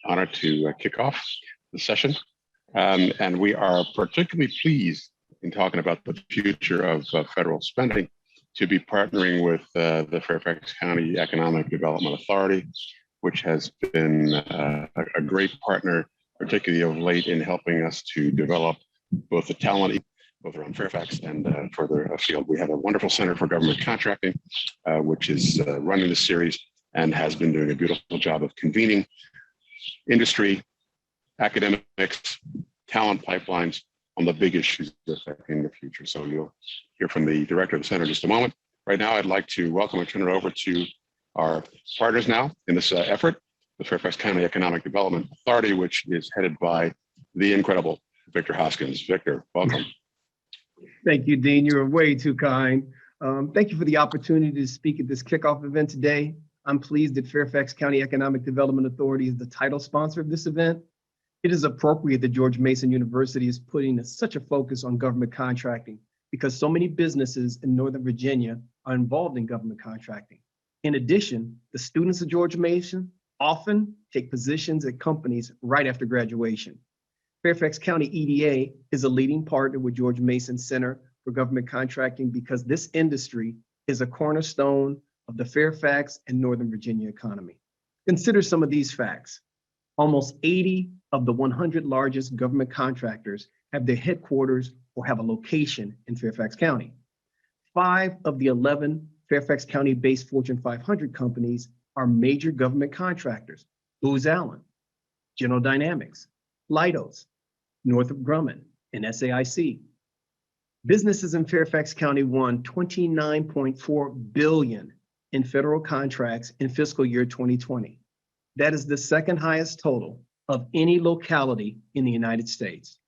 honored to kick off the session. And we are particularly pleased in talking about the future of federal spending to be partnering with the Fairfax County Economic Development Authority, which has been a great partner, particularly of late, in helping us to develop both the talent, both around Fairfax and further afield. We have a wonderful Center for Government Contracting, which is running the series and has been doing a beautiful job of convening industry, academics, talent pipelines on the big issues affecting the future. So you'll hear from the director of the center in just a moment. Right now, I'd like to welcome and turn it over to our partners now in this effort, the Fairfax County Economic Development Authority, which is headed by the incredible Victor Hoskins. Victor, welcome. Thank you, Dean. You're way too kind. Thank you for the opportunity to speak at this kickoff event today. I'm pleased that Fairfax County Economic Development Authority is the title sponsor of this event. It is appropriate that George Mason University is putting such a focus on government contracting because so many businesses in Northern Virginia are involved in government contracting. In addition, the students of George Mason often take positions at companies right after graduation. Fairfax County EDA is a leading partner with George Mason Center for Government Contracting because this industry is a cornerstone of the Fairfax and Northern Virginia economy. Consider some of these facts. Almost 80 of the 100 largest government contractors have their headquarters or have a location in Fairfax County. 5 of the 11 Fairfax County-based Fortune 500 companies are major government contractors: Booz Allen, General Dynamics, Leidos, Northrop Grumman, and SAIC. Businesses in Fairfax County won $29.4 billion in federal contracts in fiscal year 2020. That is the second highest total of any locality in the United States.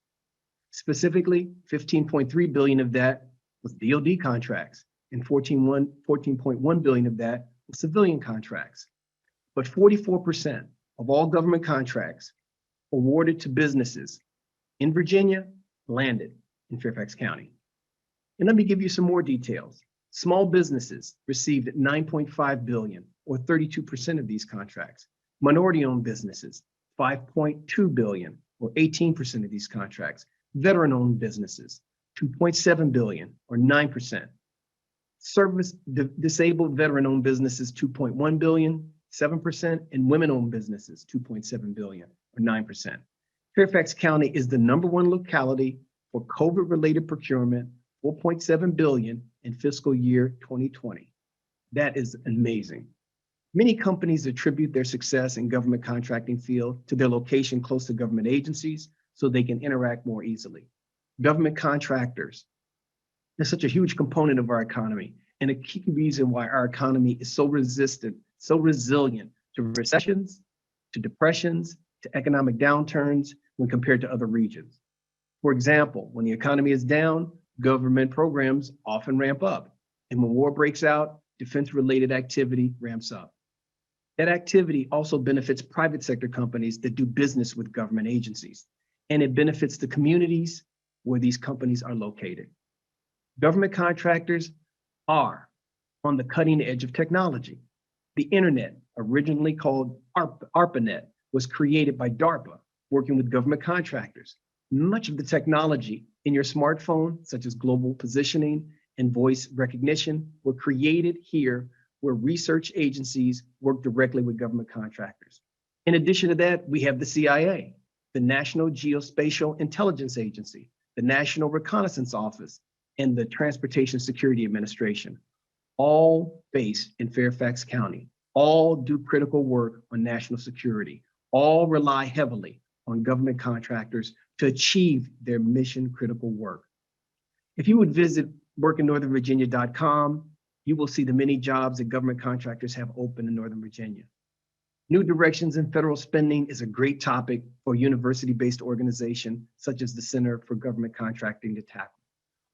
Specifically, $15.3 billion of that was DoD contracts, and $14.1 billion of that was civilian contracts. But 44% of all government contracts awarded to businesses in Virginia landed in Fairfax County. And let me give you some more details. Small businesses received $9.5 billion, or 32% of these contracts. Minority-owned businesses, $5.2 billion, or 18% of these contracts. Veteran-owned businesses, $2.7 billion, or 9%. Disabled veteran-owned businesses, $2.1 billion, 7%, and women-owned businesses, $2.7 billion, or 9%. Fairfax County is the #1 locality for COVID-related procurement, $4.7 billion in fiscal year 2020. That is amazing. Many companies attribute their success in government contracting field to their location close to government agencies so they can interact more easily. Government contractors are such a huge component of our economy and a key reason why our economy is so resistant, so resilient to recessions, to depressions, to economic downturns when compared to other regions. For example, when the economy is down, government programs often ramp up. And when war breaks out, defense-related activity ramps up. That activity also benefits private sector companies that do business with government agencies, and it benefits the communities where these companies are located. Government contractors are on the cutting edge of technology. The internet, originally called ARPANET, was created by DARPA, working with government contractors. Much of the technology in your smartphone, such as global positioning and voice recognition, were created here where research agencies work directly with government contractors. In addition to that, we have the CIA, the National Geospatial Intelligence Agency, the National Reconnaissance Office, and the Transportation Security Administration, all based in Fairfax County, all do critical work on national security, all rely heavily on government contractors to achieve their mission critical work. If you would visit workinnorthernvirginia.com, you will see the many jobs that government contractors have open in Northern Virginia. New directions in federal spending is a great topic for a university-based organization such as the Center for Government Contracting to tackle.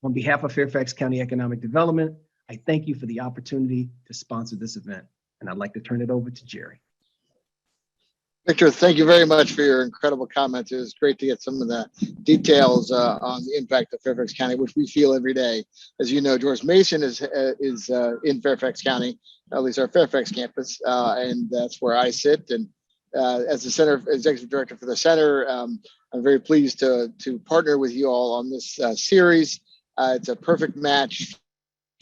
On behalf of Fairfax County Economic Development, I thank you for the opportunity to sponsor this event, and I'd like to turn it over to Jerry. Victor, thank you very much for your incredible comments. It was great to get some of the details on the impact of Fairfax County, which we feel every day. As you know, George Mason is in Fairfax County, at least our Fairfax campus, and that's where I sit. And as the Center Executive Director for the Center, I'm very pleased to partner with you all on this series. It's a perfect match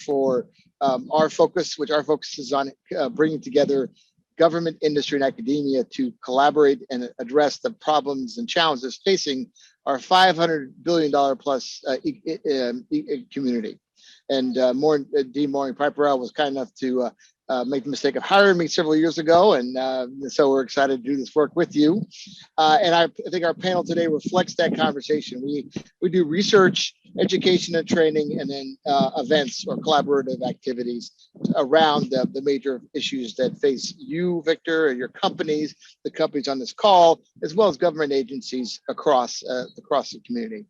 for our focus, which our focus is on bringing together government, industry, and academia to collaborate and address the problems and challenges facing our $500 billion plus community. And Dean Maureen Piperell was kind enough to make the mistake of hiring me several years ago. And so we're excited to do this work with you. And I think our panel today reflects that conversation. We do research, education and training, and then events or collaborative activities around the major issues that face you, Victor, and your companies, the companies on this call, as well as government agencies across the community.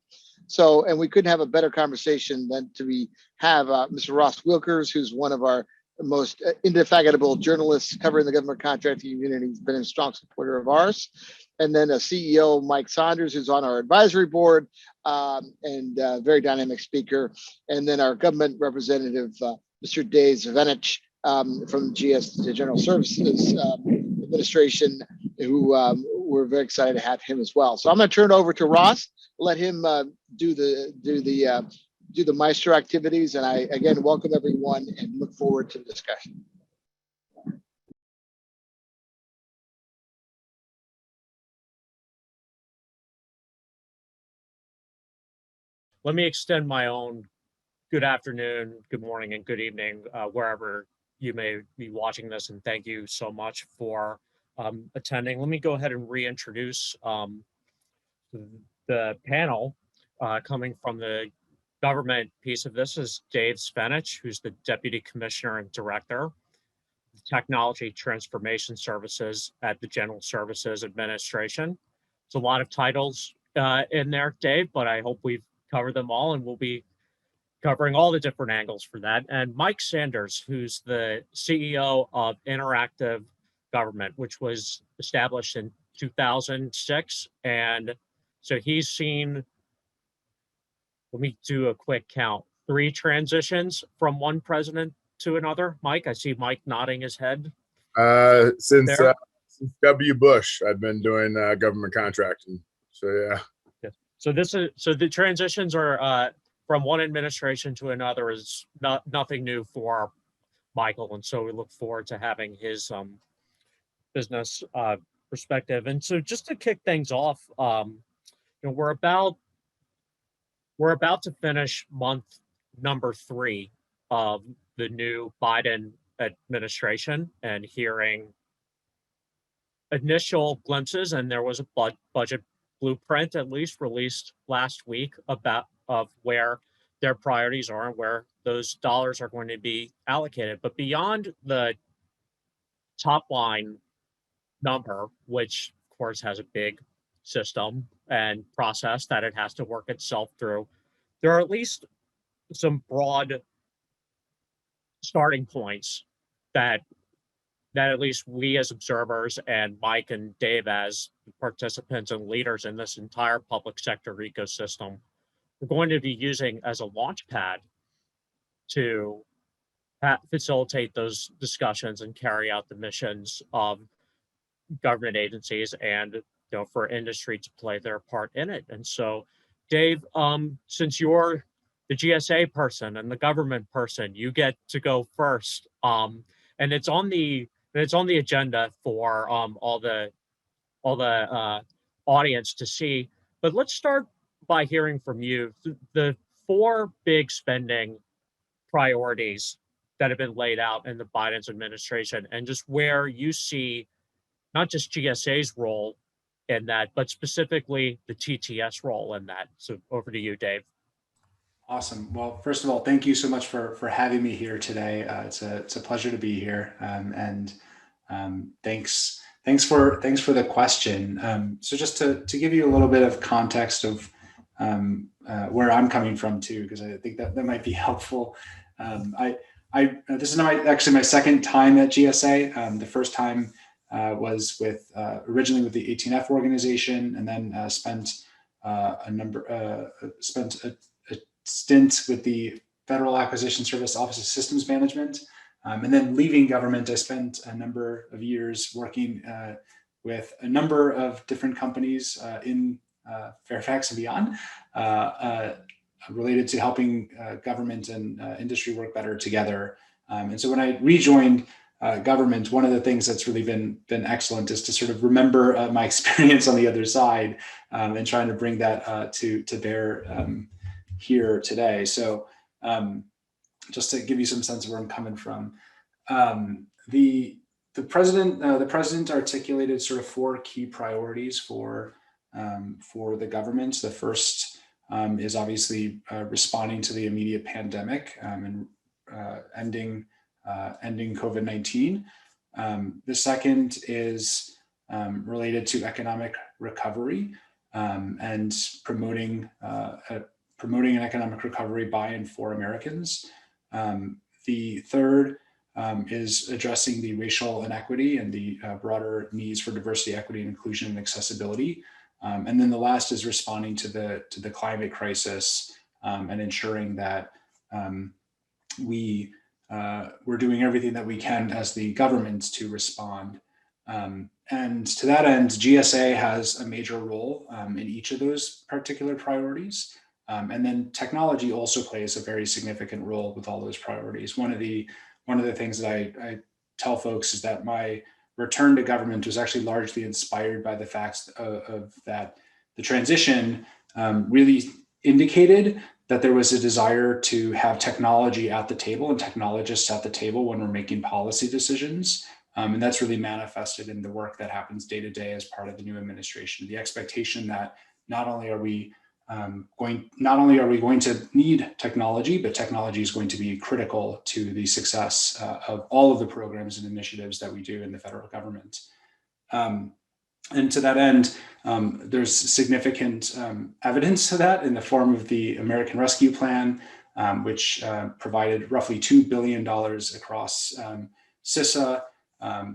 So, and we couldn't have a better conversation than to have Mr. Ross Wilkers, who's one of our most indefatigable journalists covering the government contracting community. He's been a strong supporter of ours. And then a CEO, Mike Saunders, who's on our advisory board and very dynamic speaker. And then our government representative, Mr. Dave Zvenyach from the General Services Administration, who we're very excited to have him as well. So I'm going to turn it over to Ross, let him do the Maestro activities. And I, again, welcome everyone and look forward to the discussion. Let me extend my own good afternoon, good morning, and good evening, wherever you may be watching this. And thank you so much for attending. Let me go ahead and reintroduce the panel coming from the government piece of this is Dave Zvenyach, who's the Deputy Commissioner and Director of Technology Transformation Services at the General Services Administration. It's a lot of titles in there, Dave, but I hope we've covered them all, and we'll be covering all the different angles for that. And Mike Sanders, who's the CEO of Interactive Government, which was established in 2006. And so he's seen, let me do a quick count, 3 transitions from one president to another. Mike, I see Mike nodding his head. Since W. Bush, I've been doing government contracting. So yeah. So the transitions are from one administration to another is nothing new for Michael, and so we look forward to having his business perspective. And so just to kick things off, we're about to finish month number 3 of the new Biden administration and hearing initial glimpses, and there was a budget blueprint at least released last week of where their priorities are and where those dollars are going to be allocated. But beyond the top line number, which of course has a big system and process that it has to work itself through, there are at least some broad starting points that at least we as observers and Mike and Dave as participants and leaders in this entire public sector ecosystem, we're going to be using as a launch pad to facilitate those discussions and carry out the missions of government agencies and for industry to play their part in it. And so, Dave, since you're the GSA person and the government person, you get to go first. And it's on the agenda for all the audience to see. But let's start by hearing from you the 4 big spending priorities that have been laid out in the Biden's administration, and just where you see not just GSA's role in that, but specifically the TTS role in that. So over to you, Dave. Awesome. Well, first of all, thank you so much for having me here today. It's a pleasure to be here, and thanks for the question. So just to give you a little bit of context of where I'm coming from too, because I think that might be helpful. This is actually my second time at GSA. The first time was originally with the 18F organization, and then spent a stint with the Federal Acquisition Service Office of Systems Management. And then leaving government, I spent a number of years working with a number of different companies in Fairfax and beyond, related to helping government and industry work better together. And so when I rejoined government, one of the things that's really been excellent is to sort of remember my experience on the other side, and trying to bring that to bear here today. So just to give you some sense of where I'm coming from, the president articulated sort of 4 key priorities for the government. The first is obviously responding to the immediate pandemic and ending COVID-19. The second is related to economic recovery and promoting an economic recovery by and for Americans. The third is addressing the racial inequity and the broader needs for diversity, equity, and inclusion and accessibility. And then the last is responding to the climate crisis and ensuring that we're doing everything that we can as the government to respond. And to that end, GSA has a major role in each of those particular priorities. And then technology also plays a very significant role with all those priorities. One of the things that I tell folks is that my return to government was actually largely inspired by the fact of that the transition really indicated that there was a desire to have technology at the table and technologists at the table when we're making policy decisions. And that's really manifested in the work that happens day to day as part of the new administration. The expectation that not only are we going to need technology, but technology is going to be critical to the success of all of the programs and initiatives that we do in the federal government. And to that end, there's significant evidence to that in the form of the American Rescue Plan, which provided roughly $2 billion across CISA,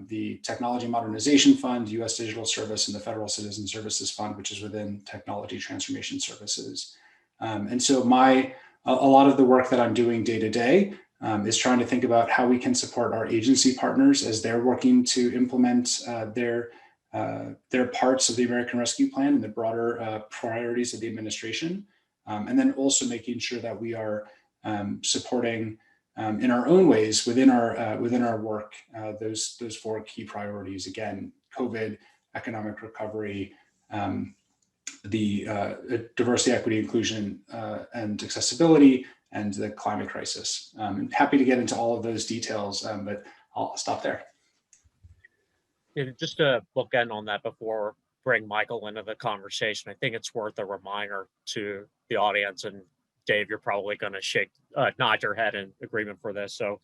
the Technology Modernization Fund, U.S. Digital Service, and the Federal Citizen Services Fund, which is within Technology Transformation Services. And so a lot of the work that I'm doing day to day is trying to think about how we can support our agency partners as they're working to implement their parts of the American Rescue Plan and the broader priorities of the administration. And then also making sure that we are supporting in our own ways within our work, those 4 key priorities. Again, COVID, economic recovery, the diversity, equity, inclusion, and accessibility, and the climate crisis. I'm happy to get into all of those details, but I'll stop there. Just to bookend on that before bring Michael into the conversation, I think it's worth a reminder to the audience, and Dave, you're probably going to nod your head in agreement for this. So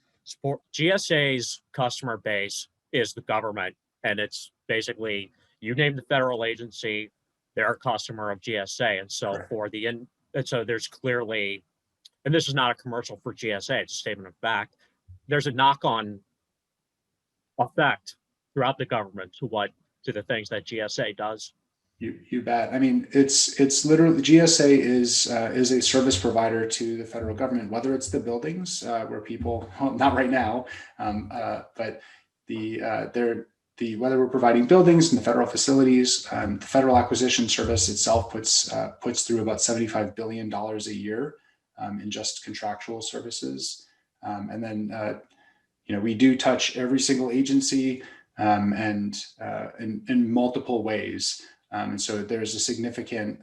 GSA's customer base is the government, and it's basically, you name the federal agency, they're a customer of GSA. And so so there's clearly, and this is not a commercial for GSA, it's a statement of fact, there's a knock-on effect throughout the government to the things that GSA does. You bet. I mean, it's literally, GSA is a service provider to the federal government, whether it's the buildings where people, well, not right now, but whether we're providing buildings in the federal facilities, the Federal Acquisition Service itself puts through about $75 billion a year in just contractual services, and then we do touch every single agency and in multiple ways. And so there's a significant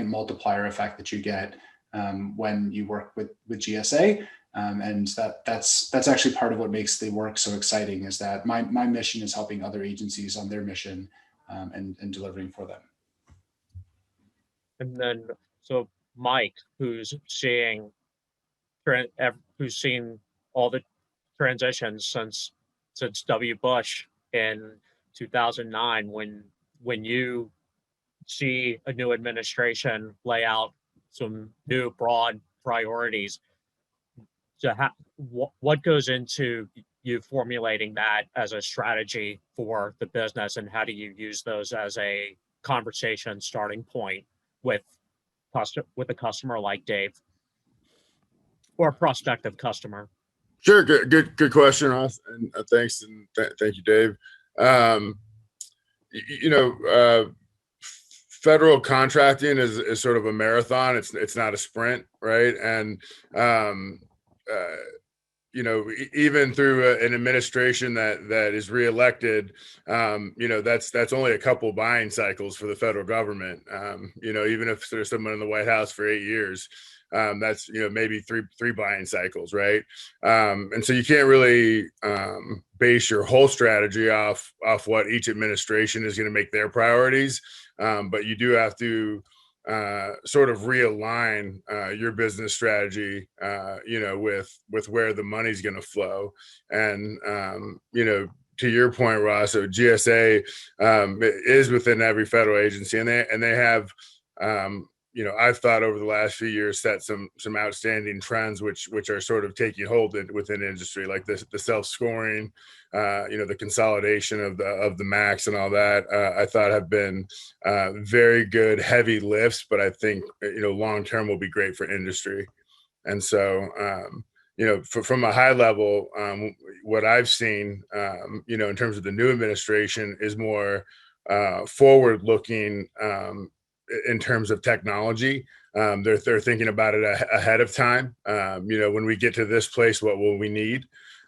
multiplier effect that you get when you work with GSA. And that's actually part of what makes the work so exciting, is that my mission is helping other agencies on their mission and delivering for them. And then, so Mike, who's seen all the transitions since W. Bush in 2009, when you see a new administration lay out some new broad priorities, so what goes into you formulating that as a strategy for the business, and how do you use those as a conversation starting point with a customer like Dave, or a prospective customer? Sure, good question, Ross, and thanks, and thank you, Dave. you know, federal contracting is sort of a marathon. It's not a sprint, right? And you know, even through an administration that is reelected, you know, that's only a couple buying cycles for the federal government. You know, even if there's someone in the White House for 8 years, that's, you know, maybe three buying cycles, right? And so you can't really base your whole strategy off what each administration is going to make their priorities, but you do have to sort of realign your business strategy, you know, with where the money's going to flow. And you know, to your point, Ross, so GSA is within every federal agency, and they have, you know, I've thought over the last few years set some outstanding trends which are sort of taking hold within industry, like the self-scoring, you know, the consolidation of the max and all that. I thought have been very good heavy lifts, but I think, you know, long term will be great for industry. And so you know, from a high level, what I've seen, you know, in terms of the new administration is more forward looking, in terms of technology. They're thinking about it ahead of time. You know, when we get to this place, what will we need?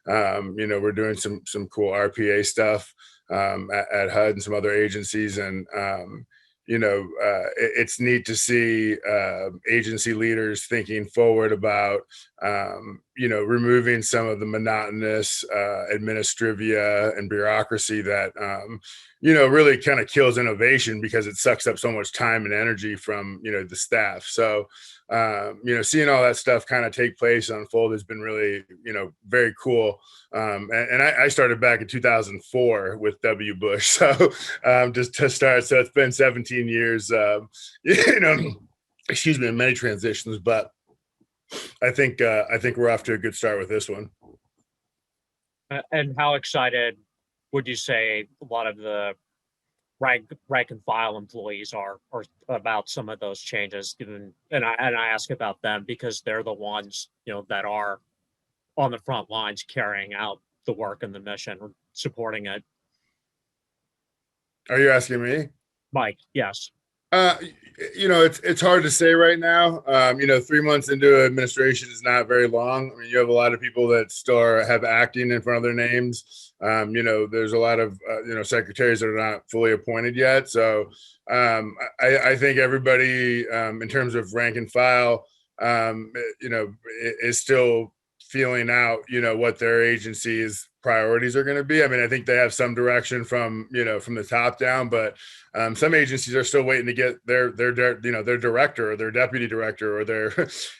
You know, we're doing some cool RPA stuff at HUD and some other agencies, and you know, it's neat to see agency leaders thinking forward about, you know, removing some of the monotonous administrivia and bureaucracy that, you know, really kind of kills innovation because it sucks up so much time and energy from, you know, the staff. So, you know, seeing all that stuff kind of take place and unfold has been really, you know, very cool. And I started back in 2004 with W. Bush. So just to start, so it's been 17 years, you know, excuse me, in many transitions, but I think we're off to a good start with this one. And how excited would you say a lot of the rank and file employees are about some of those changes? Given, and I ask about them because they're the ones, you know, that are on the front lines carrying out the work and the mission, supporting it. Are you asking me, Mike? Yes. You know, it's hard to say right now. You know, 3 months into administration is not very long. I mean, you have a lot of people that still have acting in front of their names. You know, there's a lot of you know, secretaries that are not fully appointed yet. So I think everybody, in terms of rank and file, you know, is still feeling out, you know, what their agency's priorities are going to be. I mean, I think they have some direction from, you know, from the top down, but some agencies are still waiting to get their you know, their director or their deputy director or their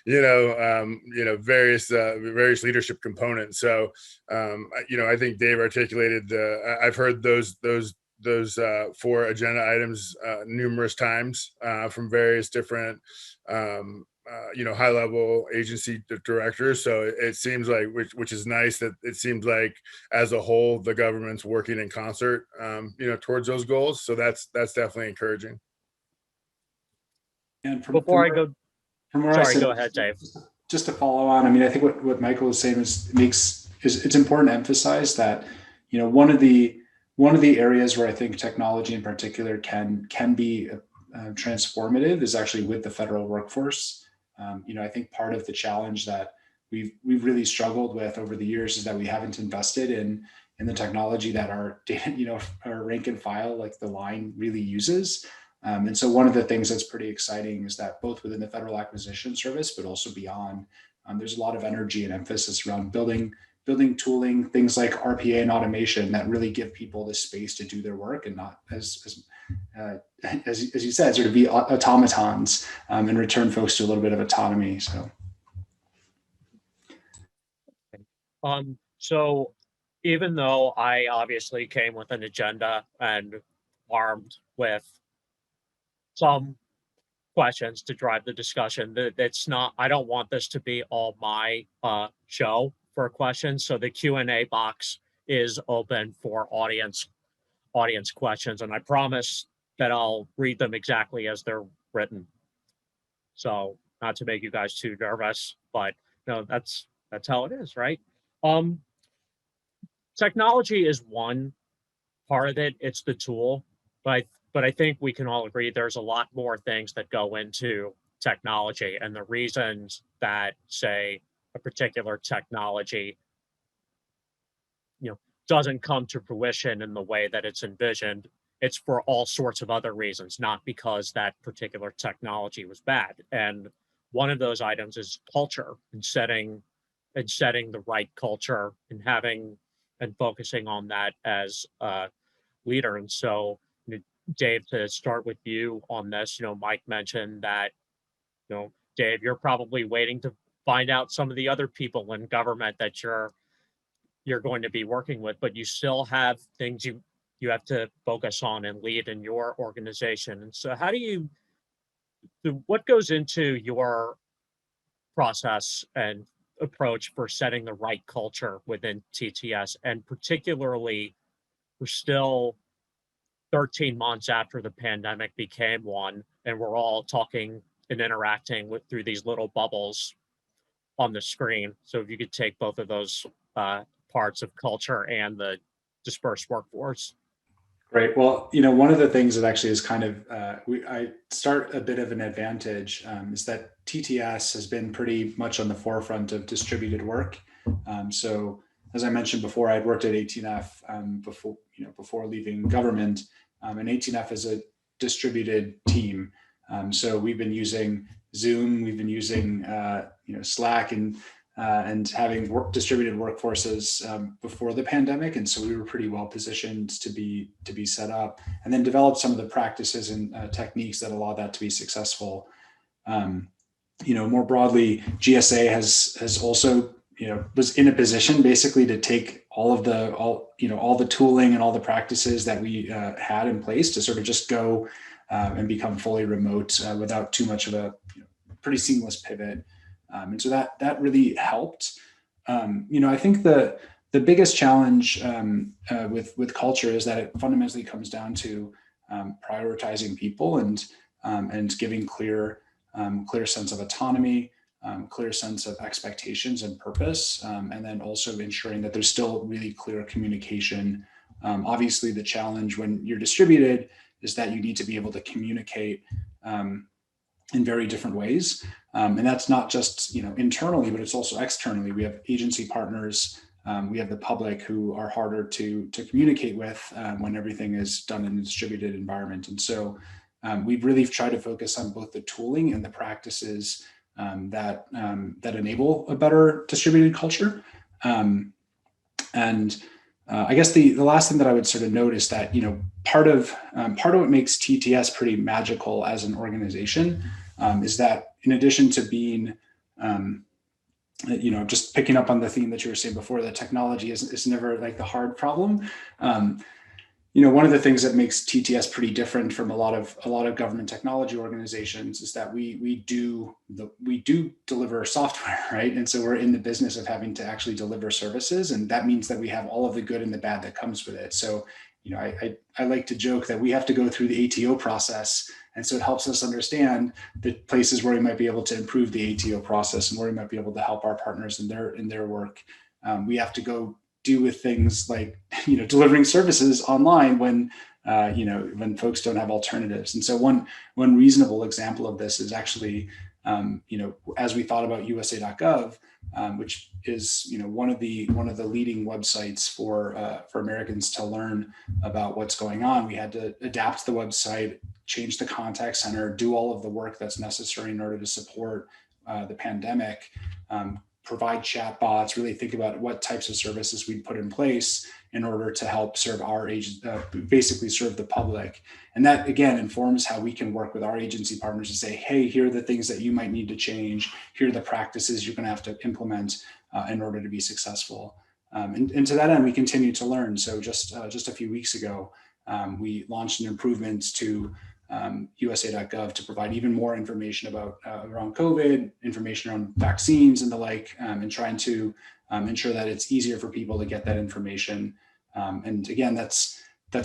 you know, various leadership components. So you know, I think Dave articulated I've heard those 4 agenda items numerous times from various different you know, high level agency directors. So it seems like, which is nice, that it seems like as a whole the government's working in concert, you know, towards those goals. So that's definitely encouraging. And Before I go, from where sorry, I sit, go ahead, Dave. Just to follow on, I mean, I think what Michael was saying is it's important to emphasize that, you know, one of the areas where I think technology in particular can be transformative is actually with the federal workforce. You know, I think part of the challenge that we've really struggled with over the years is that we haven't invested in the technology that our data, you know, our rank and file, like the line, really uses. And so one of the things that's pretty exciting is that both within the Federal Acquisition Service, but also beyond, there's a lot of energy and emphasis around building tooling, things like RPA and automation that really give people the space to do their work and not, as you said, sort of be automatons, and return folks to a little bit of autonomy. So, so even though I obviously came with an agenda and armed with some questions to drive the discussion, that's not, I don't want this to be all my show for questions. So the Q&A box is open for audience questions, and I promise that I'll read them exactly as they're written. So not to make you guys too nervous, but no, that's how it is, right? Technology is one part of it. It's the tool. but I think we can all agree there's a lot more things that go into technology, and the reasons that, say, a particular technology, you know, doesn't come to fruition in the way that it's envisioned, it's for all sorts of other reasons, not because that particular technology was bad. And one of those items is culture, and setting the right culture, and having and focusing on that as a leader. And so, you know, Dave, to start with you on this, Mike mentioned that, Dave, you're probably waiting to find out some of the other people in government that you're going to be working with, but you still have things you have to focus on and lead in your organization. And so what goes into your process and approach for setting the right culture within TTS? And particularly, we're still 13 months after the pandemic became one, and we're all talking and interacting through these little bubbles on the screen. So if you could take both of those parts of culture and the dispersed workforce. Great. Well, one of the things that actually is kind of, I start a bit of an advantage is that TTS has been pretty much on the forefront of distributed work. So as I mentioned before, I'd worked at 18F before leaving government, and 18F is a distributed team. So we've been using Zoom, we've been using Slack, and having distributed workforces before the pandemic, and so we were pretty well positioned to be set up, and then developed some of the practices and techniques that allow that to be successful. More broadly, GSA has also was in a position basically to take all the tooling and all the practices that we had in place to sort of just go and become fully remote without too much of a pretty seamless pivot. And so that really helped. I think the biggest challenge with culture is that it fundamentally comes down to prioritizing people and giving clear sense of autonomy, clear sense of expectations and purpose, and then also ensuring that there's still really clear communication. Obviously, the challenge when you're distributed is that you need to be able to communicate in very different ways. And that's not just internally, but it's also externally. We have agency partners, we have the public who are harder to communicate with when everything is done in a distributed environment. And so we've really tried to focus on both the tooling and the practices that enable a better distributed culture. I guess the last thing that I would sort of note is that part of what makes TTS pretty magical as an organization is that in addition to being just picking up on the theme that you were saying before, that technology is never like the hard problem. One of the things that makes TTS pretty different from a lot of government technology organizations is that we do deliver software, right? And so we're in the business of having to actually deliver services, and that means that we have all of the good and the bad that comes with it. So, I like to joke that we have to go through the ATO process, and so it helps us understand the places where we might be able to improve the ATO process and where we might be able to help our partners in their work. We have to go do with things like delivering services online when folks don't have alternatives. And so one reasonable example of this is actually as we thought about USA.gov, which is one of the leading websites for Americans to learn about what's going on. We had to adapt the website, change the contact center, do all of the work that's necessary in order to support the pandemic, provide chatbots, really think about what types of services we'd put in place in order to help serve our agents, basically serve the public. And that, again, informs how we can work with our agency partners to say, hey, here are the things that you might need to change. Here are the practices you're going to have to implement in order to be successful. And to that end, we continue to learn. So just a few weeks ago, we launched an improvement to USA.gov to provide even more information about around COVID, information around vaccines and the like, and trying to ensure that it's easier for people to get that information. And again, that's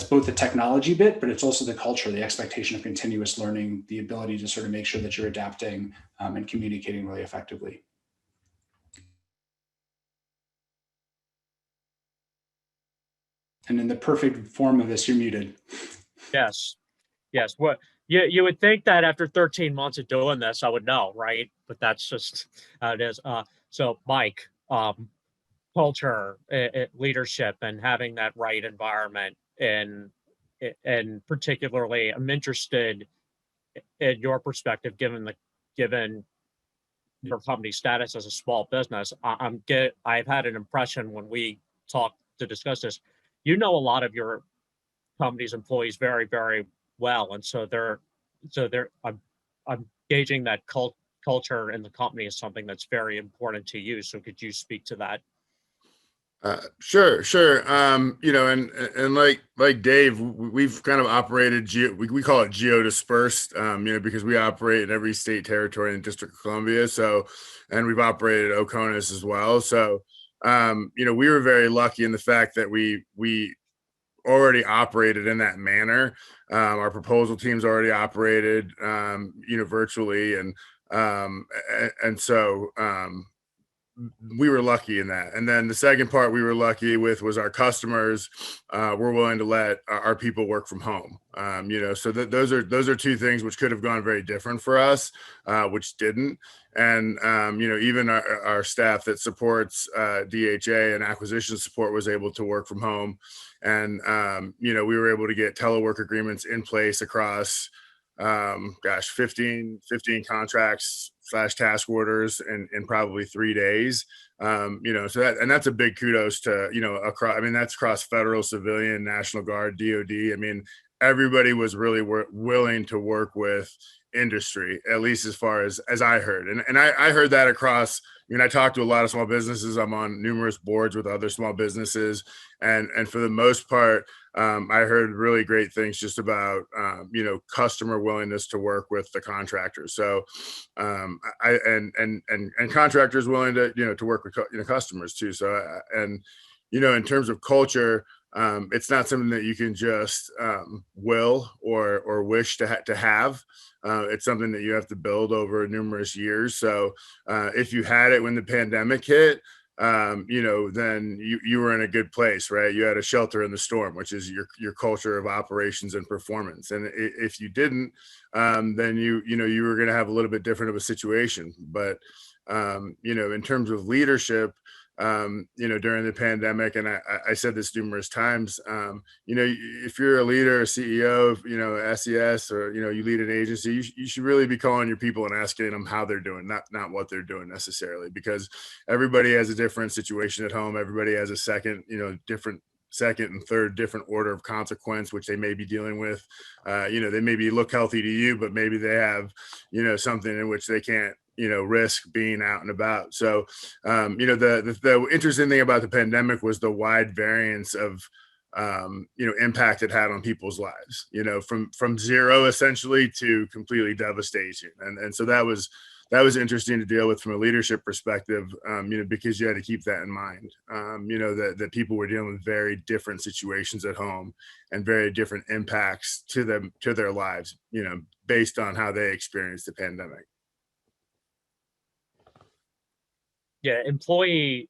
both the technology bit, but it's also the culture, the expectation of continuous learning, the ability to sort of make sure that you're adapting and communicating really effectively. And in the perfect form of this, you're muted. Yes. Yes. What you would think that after 13 months of doing this, I would know, right? But that's just how it is. So Mike, culture, leadership, and having that right environment, and particularly, I'm interested in your perspective, given your company status as a small business. I've had an impression when we talked to discuss this, you know, a lot of your company's employees very, very well, and I'm gauging that culture in the company is something that's very important to you. So could you speak to that? Sure. You know, and like Dave, we've kind of operated we call it geo dispersed, you know, because we operate in every state, territory, and District of Columbia. So, and we've operated Oconus as well. So, you know, we were very lucky in the fact that we already operated in that manner. Our proposal teams already operated, you know, virtually, and so. We were lucky in that. And then the second part we were lucky with was our customers were willing to let our people work from home. You know, so those are two things which could have gone very different for us, which didn't. And you know, even our staff that supports DHA and acquisition support was able to work from home. And you know, we were able to get telework agreements in place across 15 contracts / task orders in probably 3 days. You know, so that's a big kudos to, you know, across, I mean, that's across federal, civilian, National Guard, DOD. I mean, everybody was really willing to work with industry, at least as far as I heard. And I heard that across, I mean, I talked to a lot of small businesses. I'm on numerous boards with other small businesses. And for the most part, I heard really great things just about, you know, customer willingness to work with the contractors. So, and contractors willing to, you know, to work with, you know, customers too. So, and, you know, in terms of culture, it's not something that you can just will or wish to have. It's something that you have to build over numerous years. So if you had it when the pandemic hit, you know, then you were in a good place, right? You had a shelter in the storm, which is your culture of operations and performance. And if you didn't, then you know, you were going to have a little bit different of a situation. But you know, in terms of leadership, you know, during the pandemic, and I said this numerous times, you know, if you're a leader, a CEO of, you know, SES, or, you know, you lead an agency, you should really be calling your people and asking them how they're doing, not what they're doing necessarily, because everybody has a different situation at home. Everybody has a second, you know, different second and third different order of consequence, which they may be dealing with. You know, they maybe look healthy to you, but maybe they have, you know, something in which they can't, you know, risk being out and about. So, you know, the interesting thing about the pandemic was the wide variance of, you know, impact it had on people's lives, you know, from zero essentially to completely devastation. And so that was interesting to deal with from a leadership perspective, you know, because you had to keep that in mind, you know, that people were dealing with very different situations at home and very different impacts to their lives, you know, based on how they experienced the pandemic. Yeah, employee,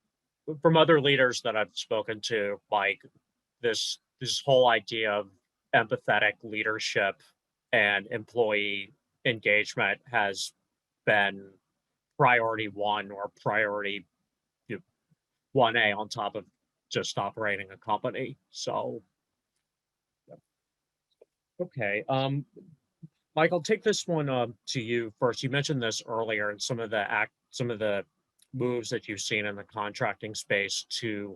from other leaders that I've spoken to, like this whole idea of empathetic leadership and employee engagement has been priority one, or priority 1A, on top of just operating a company. So, okay. Mike, I'll take this one to you first. You mentioned this earlier, and some of the moves that you've seen in the contracting space to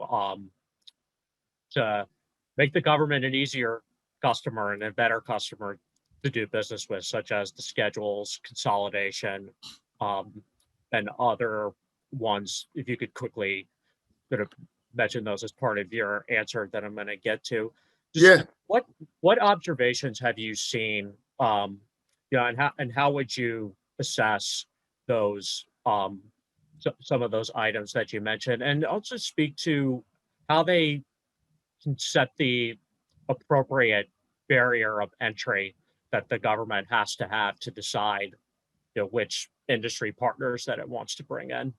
make the government an easier customer and a better customer to do business with, such as the schedules, consolidation, and other ones. If you could quickly sort of mention those as part of your answer that I'm going to get to. Just what observations have you seen? Yeah, and how would you assess those some of those items that you mentioned, and also speak to how they can set the appropriate barrier of entry that the government has to have to decide, you know, which industry partners that it wants to bring in.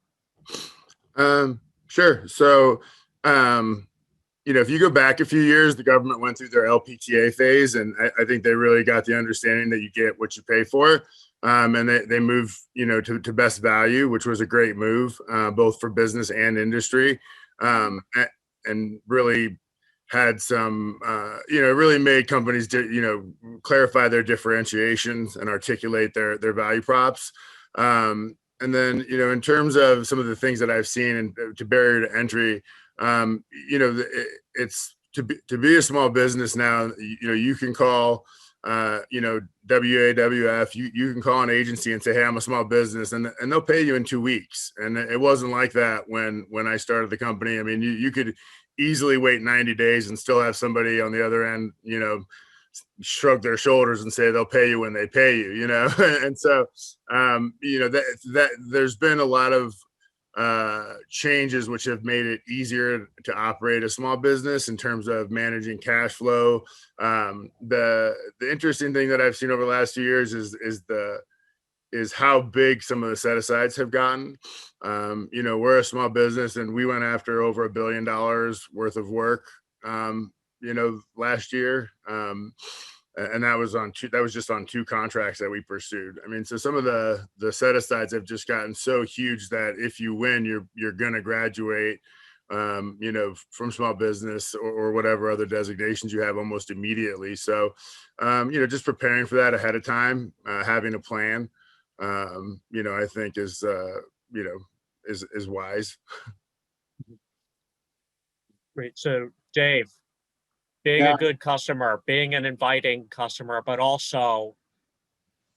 Sure. So, you if you go back a few years, the government went through their LPTA phase, and I think they really got the understanding that you get what you pay for. And they moved, to best value, which was a great move, both for business and industry, and really had some, really made companies, clarify their differentiations and articulate their value props. And then, in terms of some of the things that I've seen and to barrier to entry, it's to be a small business now, you can call, WAWF, you can call an agency and say, hey, I'm a small business, and they'll pay you in 2 weeks. And it wasn't like that when I started the company. I mean, you could easily wait 90 days and still have somebody on the other end, shrug their shoulders and say they'll pay you when they pay you, and so, that there's been a lot of changes which have made it easier to operate a small business in terms of managing cash flow. The interesting thing that I've seen over the last few years is how big some of the set asides have gotten. We're a small business, and we went after over $1 billion worth of work, last year. And that was just on 2 contracts that we pursued. I mean, so some of the set asides have just gotten so huge that if you win, you're going to graduate, from small business or whatever other designations you have almost immediately. So, just preparing for that ahead of time, having a plan, I think is wise. Great. So Dave, being a good customer, being an inviting customer, but also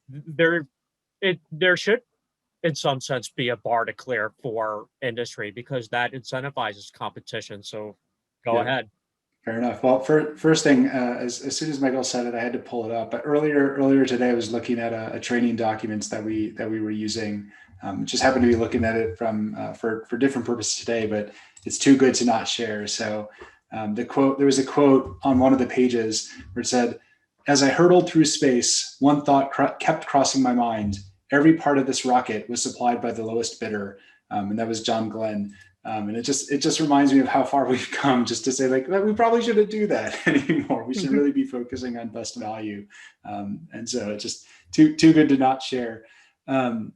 there should, in some sense, be a bar to clear for industry because that incentivizes competition. So go ahead. Fair enough. Well, first thing, as soon as Michael said it, I had to pull it up. But earlier today, I was looking at a training documents that we were using. Just happened to be looking at it from for different purposes today, but it's too good to not share. So there was a quote on one of the pages where it said, "As I hurtled through space, one thought kept crossing my mind. Every part of this rocket was supplied by the lowest bidder." And that was John Glenn. And it just reminds me of how far we've come, just to say, like, we probably shouldn't do that anymore. We should really be focusing on best value. And so it's just too good to not share. I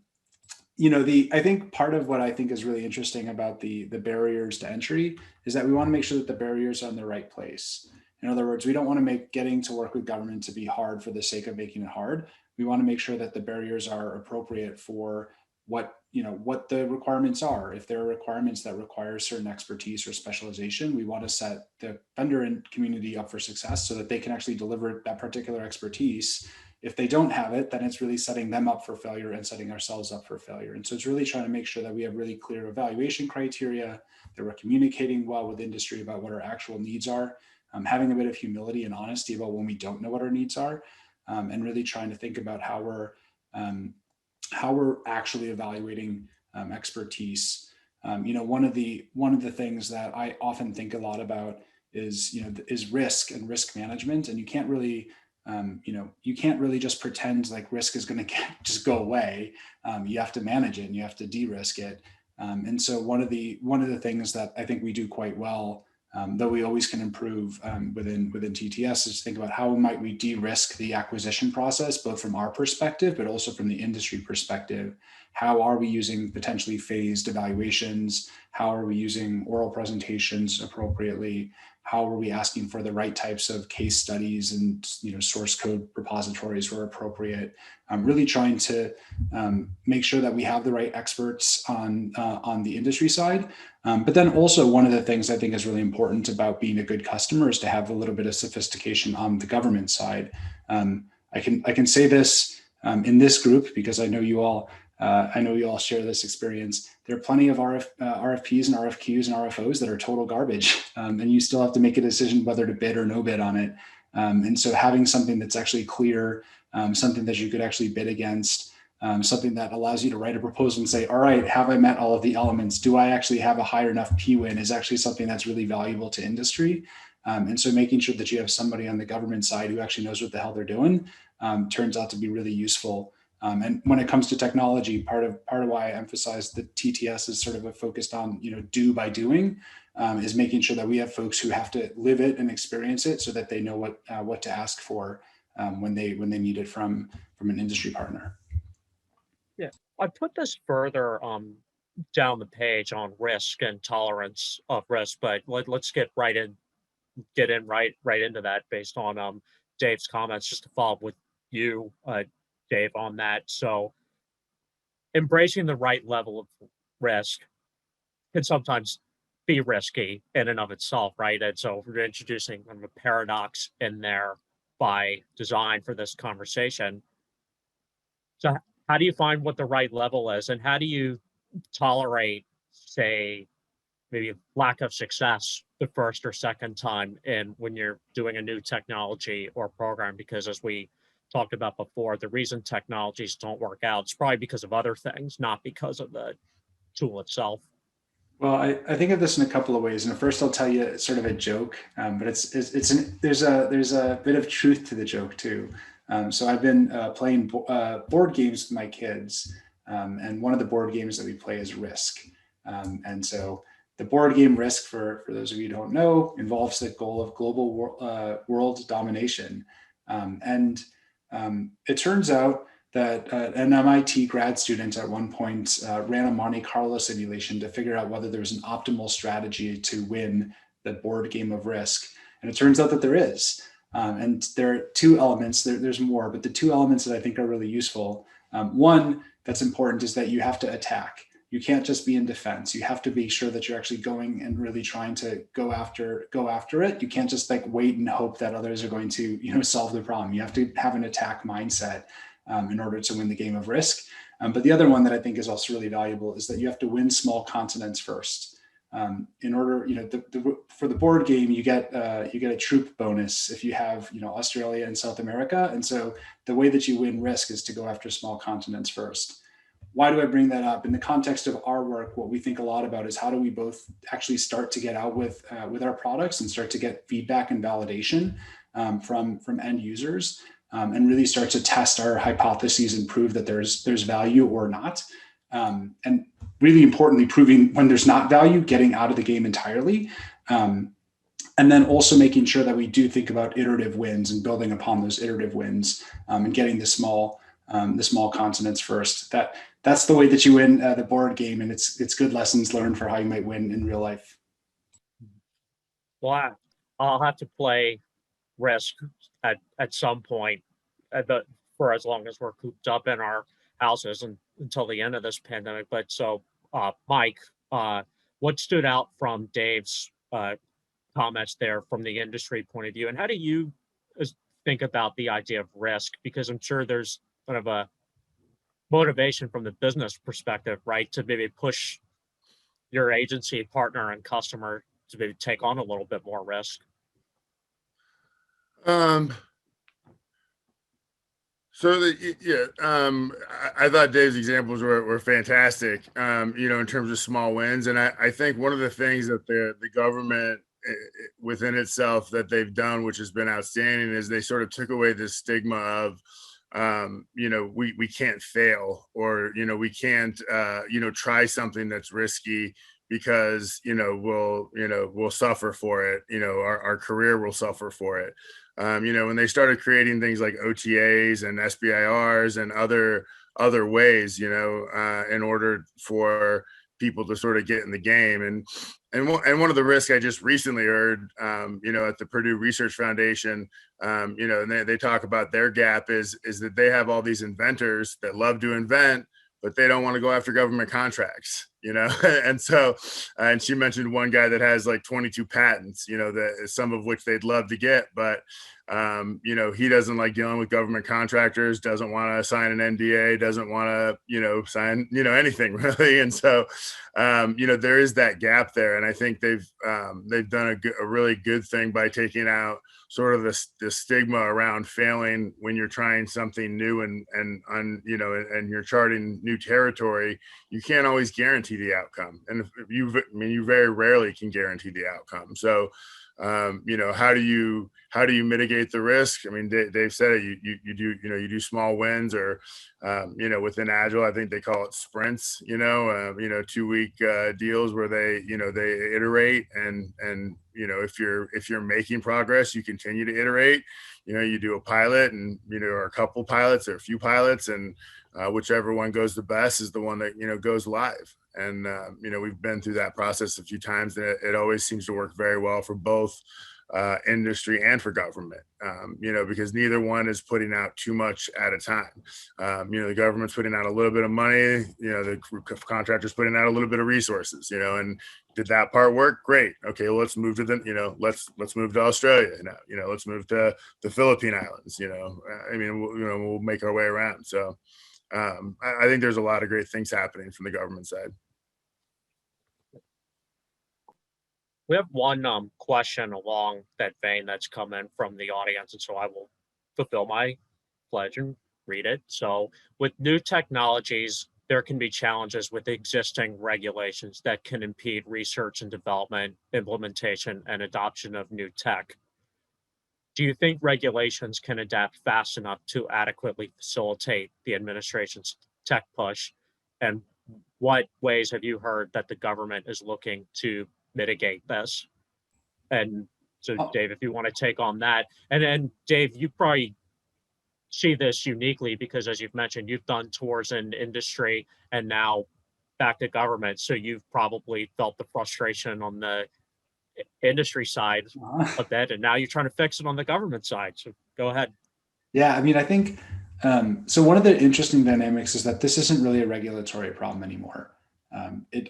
think part of what I think is really interesting about the barriers to entry is that we want to make sure that the barriers are in the right place. In other words, we don't want to make getting to work with government to be hard for the sake of making it hard. We want to make sure that the barriers are appropriate for what the requirements are. If there are requirements that require certain expertise or specialization, we want to set the vendor and community up for success so that they can actually deliver that particular expertise. If they don't have it, then it's really setting them up for failure and setting ourselves up for failure. And so it's really trying to make sure that we have really clear evaluation criteria, that we're communicating well with industry about what our actual needs are, having a bit of humility and honesty about when we don't know what our needs are, and really trying to think about how we're actually evaluating expertise. One of the things that I often think a lot about is risk and risk management. And you can't really just pretend like risk is going to just go away. You have to manage it and you have to de-risk it. And so one of the things that I think we do quite well, though we always can improve within TTS, is think about how might we de-risk the acquisition process, both from our perspective, but also from the industry perspective. How are we using potentially phased evaluations? How are we using oral presentations appropriately? How are we asking for the right types of case studies and source code repositories where appropriate? Really trying to make sure that we have the right experts on the industry side. But then also one of the things I think is really important about being a good customer is to have a little bit of sophistication on the government side. I can say this in this group because I know you all share this experience. There are plenty of RFPs and RFQs and RFOs that are total garbage, and you still have to make a decision whether to bid or no bid on it. And so having something that's actually clear, something that you could actually bid against, something that allows you to write a proposal and say, all right, have I met all of the elements? Do I actually have a high enough P-win is actually something that's really valuable to industry. And so making sure that you have somebody on the government side who actually knows what the hell they're doing turns out to be really useful. And when it comes to technology, part of why I emphasize that TTS is sort of focused on, do by doing, is making sure that we have folks who have to live it and experience it so that they know what to ask for when they need it from an industry partner. Yeah, I put this further down the page on risk and tolerance of risk, but let's get right into that based on Dave's comments. Just to follow up with you, Dave, on that. So embracing the right level of risk can sometimes be risky in and of itself, right? And so we're introducing kind of a paradox in there by design for this conversation. So how do you find what the right level is, and how do you tolerate, say, maybe lack of success the first or second time in when you're doing a new technology or program? Because as we talked about before, the reason technologies don't work out is probably because of other things, not because of the tool itself. Well, I think of this in a couple of ways. And first, I'll tell you sort of a joke, but there's a bit of truth to the joke too. So I've been playing board games with my kids, and one of the board games that we play is Risk. And so the board game Risk, for those of you who don't know, involves the goal of global world domination. And it turns out that an MIT grad student at one point ran a Monte Carlo simulation to figure out whether there was an optimal strategy to win the board game of Risk. And it turns out that there is. And there are two elements, there's more, but the two elements that I think are really useful. One that's important is that you have to attack. You can't just be in defense. You have to be sure that you're actually going and really trying to go after it. You can't just like wait and hope that others are going to, solve the problem. You have to have an attack mindset in order to win the game of Risk. But the other one that I think is also really valuable is that you have to win small continents first. In order, for the board game, you get a troop bonus if you have, Australia and South America. And so the way that you win Risk is to go after small continents first. Why do I bring that up? In the context of our work, what we think a lot about is how do we both actually start to get out with our products and start to get feedback and validation from end users, and really start to test our hypotheses and prove that there's value or not. And really importantly, proving when there's not value, getting out of the game entirely. And then also making sure that we do think about iterative wins and building upon those iterative wins, and getting the small continents first. That's the way that you win the board game, and it's good lessons learned for how you might win in real life. Well, I'll have to play Risk at some point, for as long as we're cooped up in our houses and until the end of this pandemic. But so, Mike, what stood out from Dave's comments there from the industry point of view, and how do you think about the idea of risk? Because I'm sure there's kind of a motivation from the business perspective, right, to maybe push your agency partner and customer to maybe take on a little bit more risk. I thought Dave's examples were fantastic, in terms of small wins. And I think one of the things that the government within itself that they've done, which has been outstanding, is they sort of took away this stigma of, we can't fail, or, we can't, try something that's risky because, we'll suffer for it. Our career will suffer for it. When they started creating things like OTAs and SBIRs and other ways, in order for people to sort of get in the game. And one of the risks I just recently heard, at the Purdue Research Foundation, and they talk about their gap is that they have all these inventors that love to invent, but they don't want to go after government contracts, and so, and she mentioned one guy that has like 22 patents, that some of which they'd love to get, but, he doesn't like dealing with government contractors, doesn't want to sign an NDA, doesn't want to, sign, anything really. And so, there is that gap there. And I think they've done a really good thing by taking out sort of the stigma around failing when you're trying something new and you're charting new territory. You can't always guarantee the outcome. And you very rarely can guarantee the outcome. So, how do you mitigate the risk? I mean, Dave said it. You do small wins, or within Agile, I think they call it sprints. 2-week deals where they iterate, and if you're making progress, you continue to iterate. You do a pilot, and or a couple pilots or a few pilots, and whichever one goes the best is the one that goes live. And we've been through that process a few times, and it always seems to work very well for both industry and for government. Because neither one is putting out too much at a time. The government's putting out a little bit of money. The contractor's putting out a little bit of resources. And did that part work? Great. Okay, well, let's move to let's move to Australia now. Let's move to the Philippine Islands. We'll make our way around. So I think there's a lot of great things happening from the government side. We have one question along that vein that's come in from the audience, and so I will fulfill my pledge and read it. So, with new technologies, there can be challenges with existing regulations that can impede research and development, implementation, and adoption of new tech. Do you think regulations can adapt fast enough to adequately facilitate the administration's tech push? And what ways have you heard that the government is looking to mitigate this? And so, Dave, if you want to take on that. And then, Dave, you probably see this uniquely because, as you've mentioned, you've done tours in industry and now back to government. So you've probably felt the frustration on the industry side of that, and now you're trying to fix it on the government side. So go ahead. Yeah, I mean, I think so. One of the interesting dynamics is that this isn't really a regulatory problem anymore.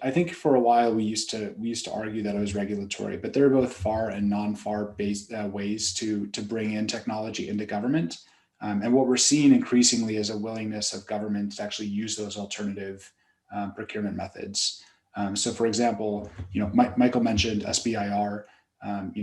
I think for a while we used to argue that it was regulatory, but there are both FAR and non-FAR based ways to bring in technology into government. And what we're seeing increasingly is a willingness of government to actually use those alternative procurement methods. So, for example, Michael mentioned SBIR.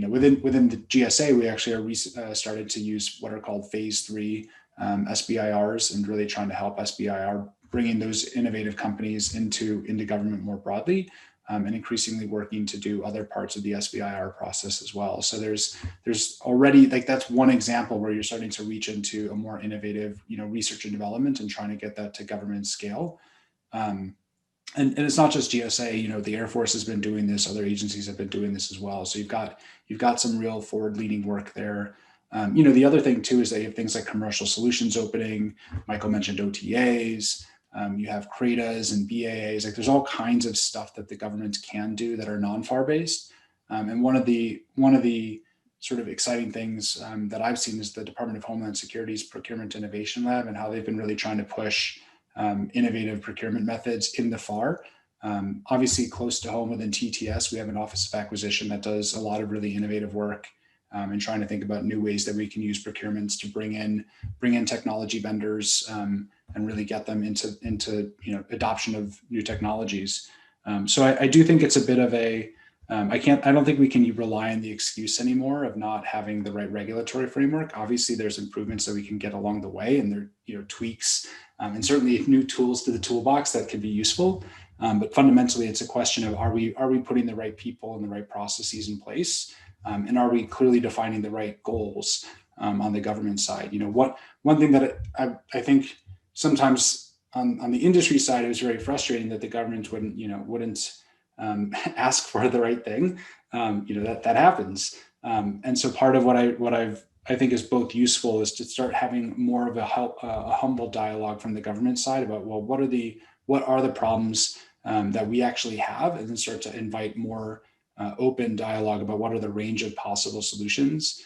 Within the GSA, we actually are started to use what are called phase 3 SBIRs, and really trying to help SBIR bringing those innovative companies into government more broadly, and increasingly working to do other parts of the SBIR process as well. So there's already, that's one example where you're starting to reach into a more innovative, research and development and trying to get that to government scale. And it's not just GSA, the Air Force has been doing this, other agencies have been doing this as well. So you've got some real forward-leaning work there. The other thing too is that you have things like commercial solutions opening. Michael mentioned OTAs. You have CRADAs and BAAs. There's all kinds of stuff that the government can do that are non-FAR based. And one of the sort of exciting things that I've seen is the Department of Homeland Security's Procurement Innovation Lab, and how they've been really trying to push innovative procurement methods in the FAR. Obviously, close to home within TTS, we have an Office of Acquisition that does a lot of really innovative work and trying to think about new ways that we can use procurements to bring in technology vendors and really get them into adoption of new technologies. So I do think it's a bit of a I don't think we can rely on the excuse anymore of not having the right regulatory framework. Obviously, there's improvements that we can get along the way, and there tweaks and certainly new tools to the toolbox that could be useful. But fundamentally, it's a question of are we putting the right people and the right processes in place, and are we clearly defining the right goals on the government side? One thing that I think sometimes on the industry side, it was very frustrating that the government wouldn't ask for the right thing. That happens. And so part of what I think is both useful is to start having more of a humble dialogue from the government side about, well, what are the problems that we actually have, and then start to invite more open dialogue about what are the range of possible solutions.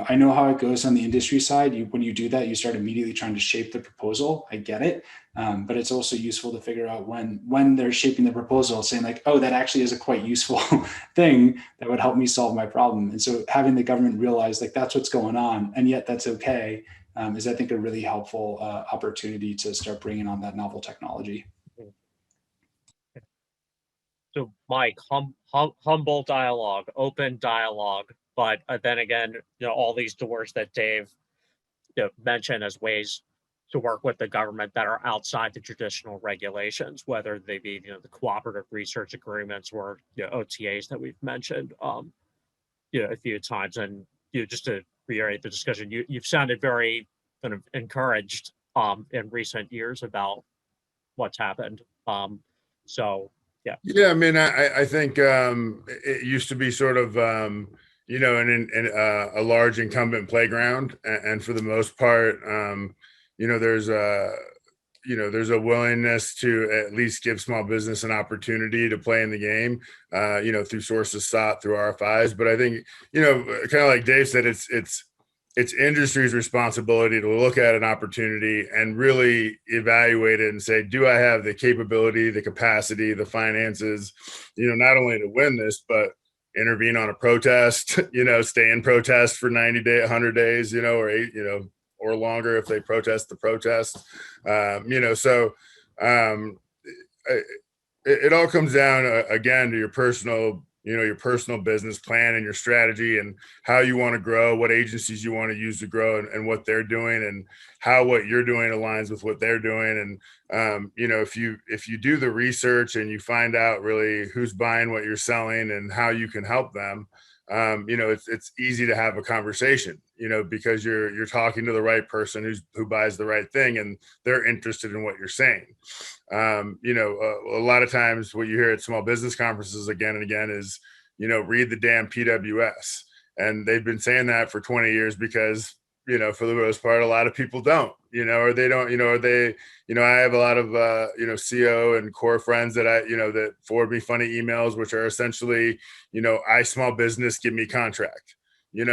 I know how it goes on the industry side. When you do that, you start immediately trying to shape the proposal. I get it. But it's also useful to figure out when they're shaping the proposal, saying oh, that actually is a quite useful thing that would help me solve my problem. And so having the government realize that's what's going on, and yet that's okay, is I think a really helpful opportunity to start bringing on that novel technology. So, Mike, humble dialogue, open dialogue, but then again, all these doors that Dave mentioned as ways to work with the government that are outside the traditional regulations, whether they be the cooperative research agreements or OTAs that we've mentioned. a few times, and just to reiterate the discussion, you've sounded very kind of encouraged in recent years about what's happened. So yeah. Yeah, I mean, I think it used to be sort of in a large incumbent playground, and for the most part, there's a willingness to at least give small business an opportunity to play in the game, through sources sought, through RFIs. But I think, kind of like Dave said, it's industry's responsibility to look at an opportunity and really evaluate it and say, do I have the capability, the capacity, the finances, not only to win this, but intervene on a protest, stay in protest for 90 days, 100 days, or 8, or longer if they protest the protest. So it all comes down again to your personal business plan and your strategy and how you want to grow, what agencies you want to use to grow, and what they're doing, and how what you're doing aligns with what they're doing. And if you do the research and you find out really who's buying what you're selling and how you can help them, it's easy to have a conversation, because you're talking to the right person who buys the right thing, and they're interested in what you're saying. A lot of times what you hear at small business conferences again and again is, read the damn PWS. And they've been saying that for 20 years because, for the most part, a lot of people don't, or they don't, I have a lot of, CO and core friends that that forward me funny emails, which are essentially, I small business, give me contract, and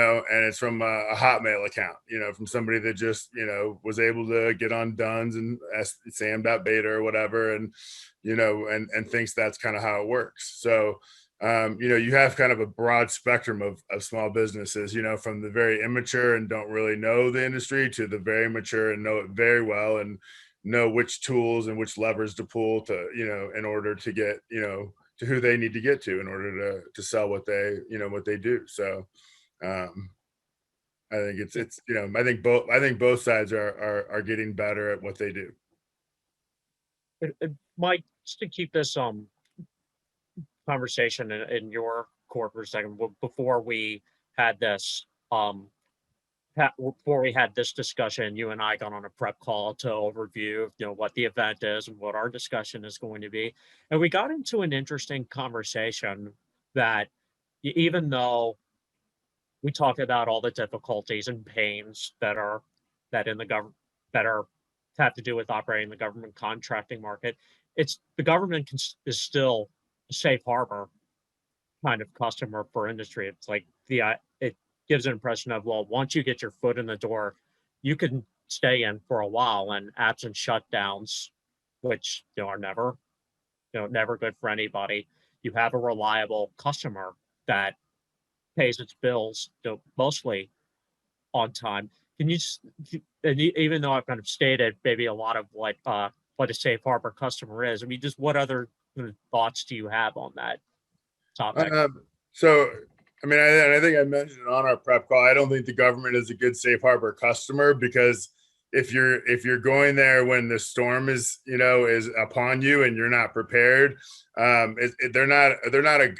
it's from a Hotmail account, from somebody that just, was able to get on Duns and Sam.beta or whatever. And, and thinks that's kind of how it works. So, you have kind of a broad spectrum of small businesses, from the very immature and don't really know the industry to the very mature and know it very well and know which tools and which levers to pull to, in order to get, to who they need to get to in order to sell what they do. So, I think it's I think both sides are getting better at what they do. Mike, just to keep this conversation in your court for a second, before we had this discussion, you and I got on a prep call to overview, what the event is and what our discussion is going to be, and we got into an interesting conversation that even though we talk about all the difficulties and pains that in the government that are have to do with operating the government contracting market, it's the government is still a safe harbor kind of customer for industry. It's like it gives an impression of, well, once you get your foot in the door, you can stay in for a while, and absent shutdowns, which are never good for anybody, you have a reliable customer that pays its bills mostly on time. Can you just, and even though I've kind of stated maybe a lot of what a safe harbor customer is, I mean, just what other thoughts do you have on that topic? So, I mean, I think I mentioned it on our prep call. I don't think the government is a good safe harbor customer, because if you're going there when the storm is upon you and you're not prepared, they're not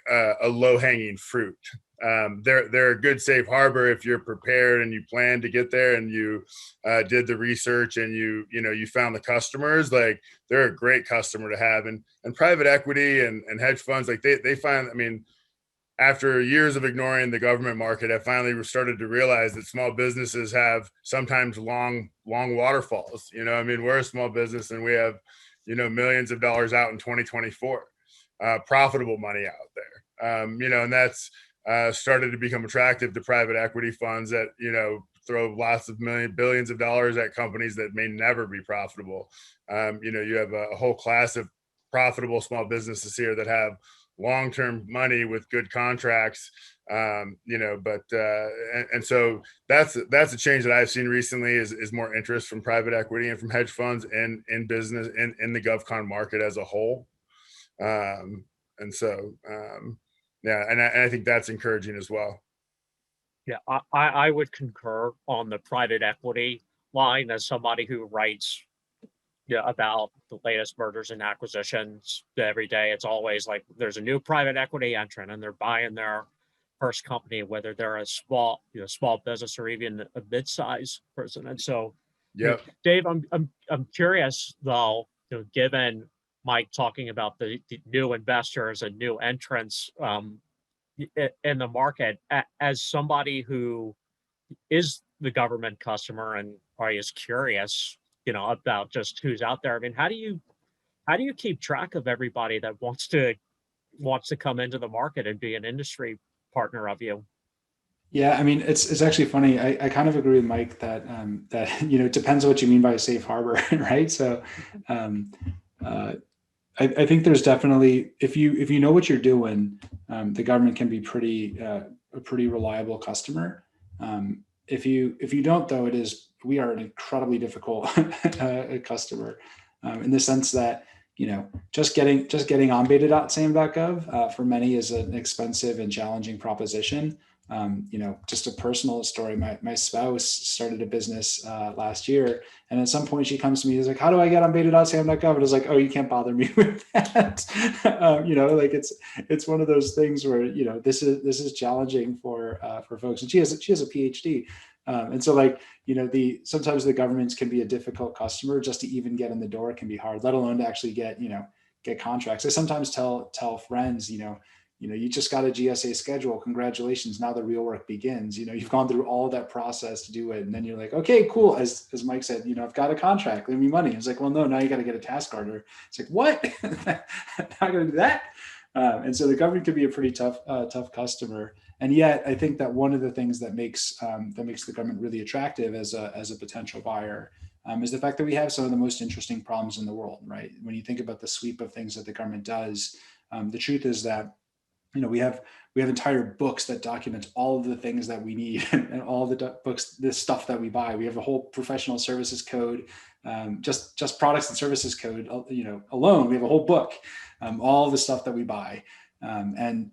a low hanging fruit. They're a good safe harbor if you're prepared and you plan to get there and you did the research and you found the customers. Like, they're a great customer to have. And private equity and hedge funds, like they find, I mean, after years of ignoring the government market, I finally started to realize that small businesses have sometimes long waterfalls. I mean, we're a small business and we have, millions of dollars out in 2024, profitable money out there. And that's started to become attractive to private equity funds that, throw lots of billions of dollars at companies that may never be profitable. You have a whole class of profitable small businesses here that have long-term money with good contracts, and so that's a change that I've seen recently is more interest from private equity and from hedge funds and in business in the GovCon market as a whole. Yeah, and I think that's encouraging as well. Yeah, I would concur on the private equity line as somebody who writes about the latest mergers and acquisitions every day. It's always like there's a new private equity entrant and they're buying their first company, whether they're a small, small business or even a mid-size person. And so, Yep. Dave, I'm curious though, given Mike talking about the new investors and new entrants in the market, as somebody who is the government customer and probably is curious, about just who's out there. I mean, how do you keep track of everybody that wants to come into the market and be an industry partner of you? Yeah, I mean, it's actually funny. I kind of agree with Mike that that it depends on what you mean by a safe harbor, right? So, I think there's definitely, if you know what you're doing, the government can be a pretty reliable customer. If you don't, though, we are an incredibly difficult customer, in the sense that just getting on beta.sam.gov for many is an expensive and challenging proposition. Just a personal story. My spouse started a business last year, and at some point she comes to me, she's like, "How do I get on beta.sam.gov?" And I was like, "Oh, you can't bother me with that." Like it's one of those things where this is challenging for folks. And she has a PhD, and so sometimes the governments can be a difficult customer. Just to even get in the door can be hard, let alone to actually get contracts. I sometimes tell friends, you just got a GSA schedule. Congratulations. Now the real work begins. You've gone through all of that process to do it. And then you're like, okay, cool. As Mike said, I've got a contract, leave me money. It's like, well, no, now you got to get a task order. It's like, what? Not going to do that. And so the government could be a pretty tough customer. And yet I think that one of the things that makes the government really attractive as a potential buyer is the fact that we have some of the most interesting problems in the world, right? When you think about the sweep of things that the government does, the truth is that we have entire books that document all of the things that we need and all the books, this stuff that we buy. We have a whole professional services code, just products and services code, alone. We have a whole book, all the stuff that we buy. And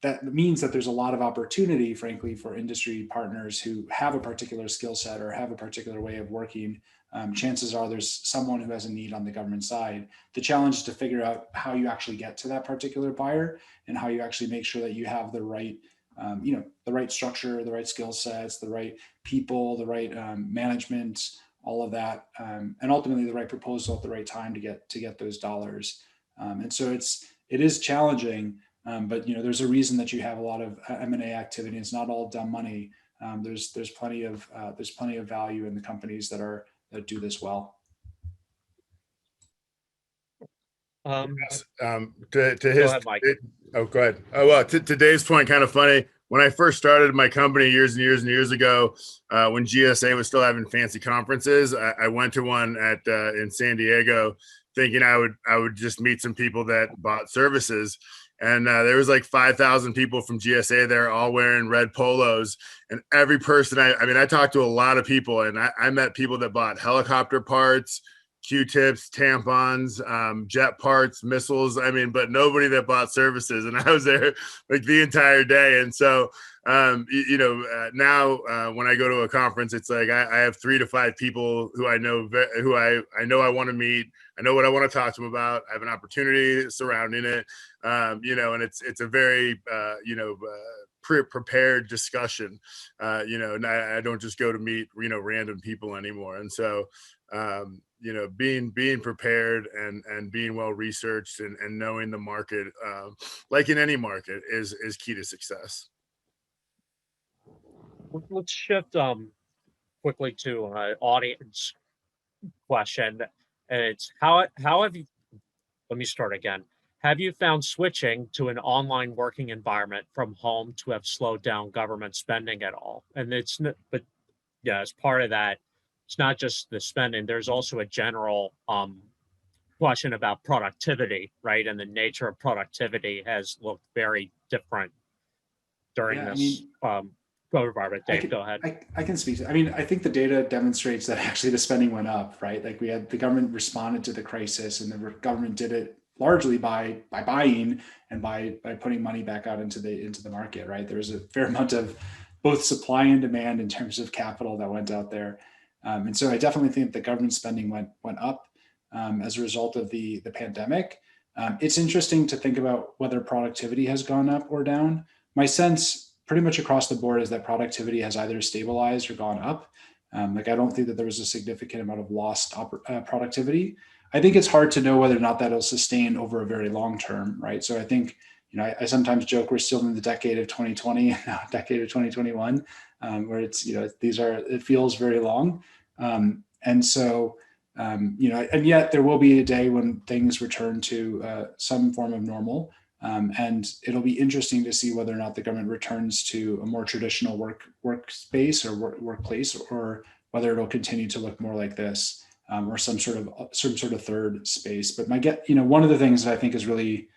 that means that there's a lot of opportunity, frankly, for industry partners who have a particular skill set or have a particular way of working. Chances are there's someone who has a need on the government side. The challenge is to figure out how you actually get to that particular buyer and how you actually make sure that you have the right, the right structure, the right skill sets, the right people, the right management, all of that, and ultimately the right proposal at the right time to get those dollars. And so it is challenging, but there's a reason that you have a lot of M&A activity. It's not all dumb money. There's plenty of value in the companies that do this well. Yes. To Go his, ahead, Mike. oh, go ahead. Oh, well, to Dave's point, kind of funny. When I first started my company years and years and years ago, when GSA was still having fancy conferences, I went to one in San Diego, thinking I would just meet some people that bought services. And there was like 5,000 people from GSA there, all wearing red polos. And every person, I talked to a lot of people, and I met people that bought helicopter parts, Q-tips, tampons, jet parts, missiles. But nobody that bought services. And I was there like the entire day. And so, now when I go to a conference, it's like I have 3 to 5 people who I know, I know I want to meet. I know what I want to talk to them about. I have an opportunity surrounding it, and it's a very, prepared discussion, and I don't just go to meet, random people anymore. And so, being prepared and being well researched and knowing the market, like in any market, is key to success. Let's shift quickly to an audience question. And it's how have you, let me start again. Have you found switching to an online working environment from home to have slowed down government spending at all? And but yeah, as part of that, it's not just the spending, there's also a general question about productivity, right? And the nature of productivity has looked very different during this COVID environment. Dave, go ahead. I can speak to, I think the data demonstrates that actually the spending went up, right? Like the government responded to the crisis, and the government did it largely by buying and by putting money back out into the market, right? There was a fair amount of both supply and demand in terms of capital that went out there. And so I definitely think the government spending went up as a result of the pandemic. It's interesting to think about whether productivity has gone up or down. my sense pretty much across the board is that productivity has either stabilized or gone up. Like I don't think that there was a significant amount of lost productivity. I think it's hard to know whether or not that'll sustain over a very long term, right? So I think, I sometimes joke we're still in the decade of 2020, decade of 2021, where it's, it feels very long. And so, and yet there will be a day when things return to some form of normal. And it'll be interesting to see whether or not the government returns to a more traditional workspace or workplace, or whether it'll continue to look more like this, or some sort of third space. But one of the things that I think is really,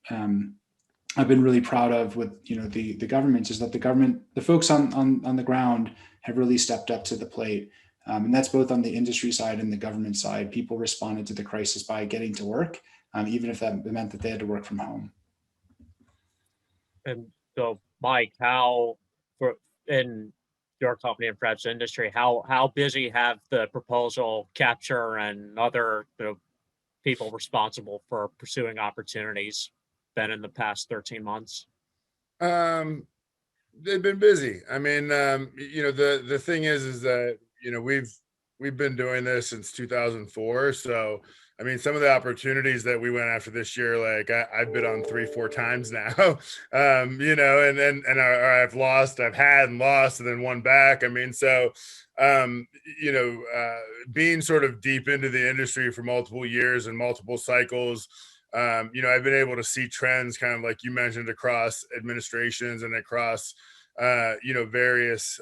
I've been really proud of with the government is that the folks on the ground have really stepped up to the plate, and that's both on the industry side and the government side. People responded to the crisis by getting to work, even if that meant that they had to work from home. And so, Mike, in your company and Fred's industry, how busy have the proposal capture and other people responsible for pursuing opportunities been in the past 13 months? They've been busy. I mean, the thing is that, we've been doing this since 2004. So, I mean, some of the opportunities that we went after this year, like I've bid on 3-4 times now, and I've had and lost and then won back. I mean, so, being sort of deep into the industry for multiple years and multiple cycles, I've been able to see trends kind of like you mentioned across administrations and across, various,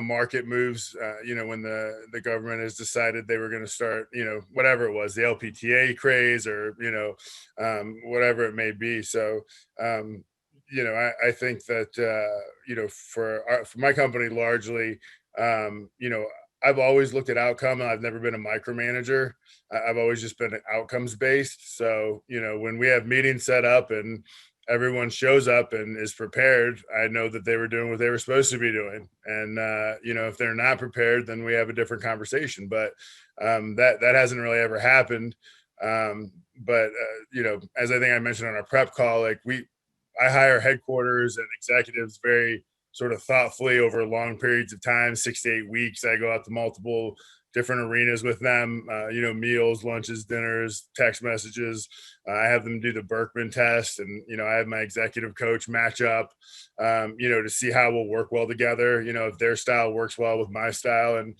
market moves, when the government has decided they were going to start, whatever it was, the LPTA craze or, whatever it may be. So, I think that, for my company largely, I've always looked at outcome. I've never been a micromanager. I've always just been outcomes based. So, when we have meetings set up and everyone shows up and is prepared, I know that they were doing what they were supposed to be doing. And, if they're not prepared, then we have a different conversation. But that hasn't really ever happened. But as I think I mentioned on our prep call, like I hire headquarters and executives very sort of thoughtfully over long periods of time, 6 to 8 weeks. I go out to multiple different arenas with them, meals, lunches, dinners, text messages. I have them do the Berkman test, and, I have my executive coach match up, to see how we'll work well together, if their style works well with my style. And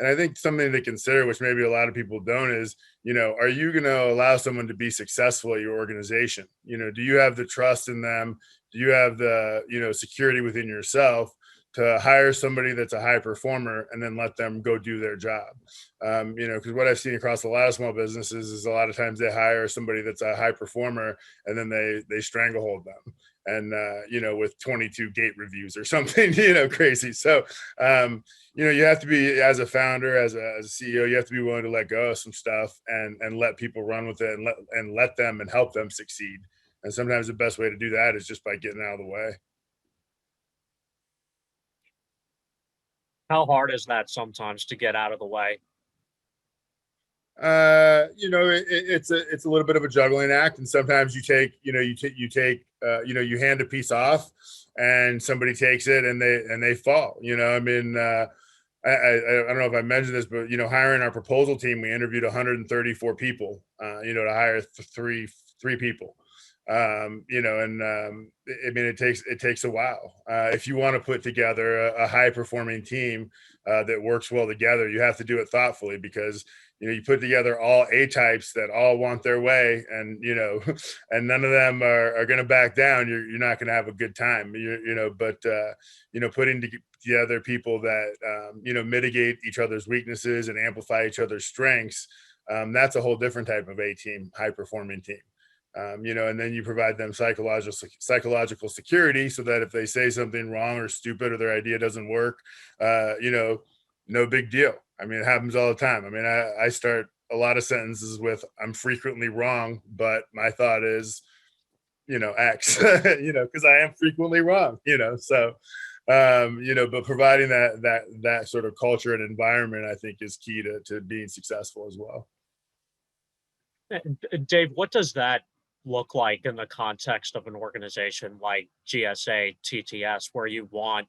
I think something to consider, which maybe a lot of people don't, is, are you going to allow someone to be successful at your organization? Do you have the trust in them? Do you have the, security within yourself to hire somebody that's a high performer and then let them go do their job? Because what I've seen across a lot of small businesses is a lot of times they hire somebody that's a high performer and then they stranglehold them. And, with 22 gate reviews or something, crazy. So, you have to be, as a founder, as a CEO, you have to be willing to let go of some stuff and let people run with it and let them and help them succeed. And sometimes the best way to do that is just by getting out of the way. How hard is that sometimes to get out of the way? It's a little bit of a juggling act, and sometimes you hand a piece off and somebody takes it and they fall. I mean, I don't know if I mentioned this, but hiring our proposal team, we interviewed 134 people, to hire three people. I mean, it takes a while. If you want to put together a high performing team that works well together, you have to do it thoughtfully, because you put together all A types that all want their way, and and none of them are going to back down. You're not going to have a good time. But putting together people that mitigate each other's weaknesses and amplify each other's strengths, that's a whole different type of A team, high performing team. And then you provide them psychological security, so that if they say something wrong or stupid or their idea doesn't work, no big deal. I mean, it happens all the time. I mean, I start a lot of sentences with "I'm frequently wrong," but my thought is, X, because I am frequently wrong, so, but providing that sort of culture and environment, I think, is key to being successful as well. Dave, what does that look like in the context of an organization like GSA, TTS, where you want,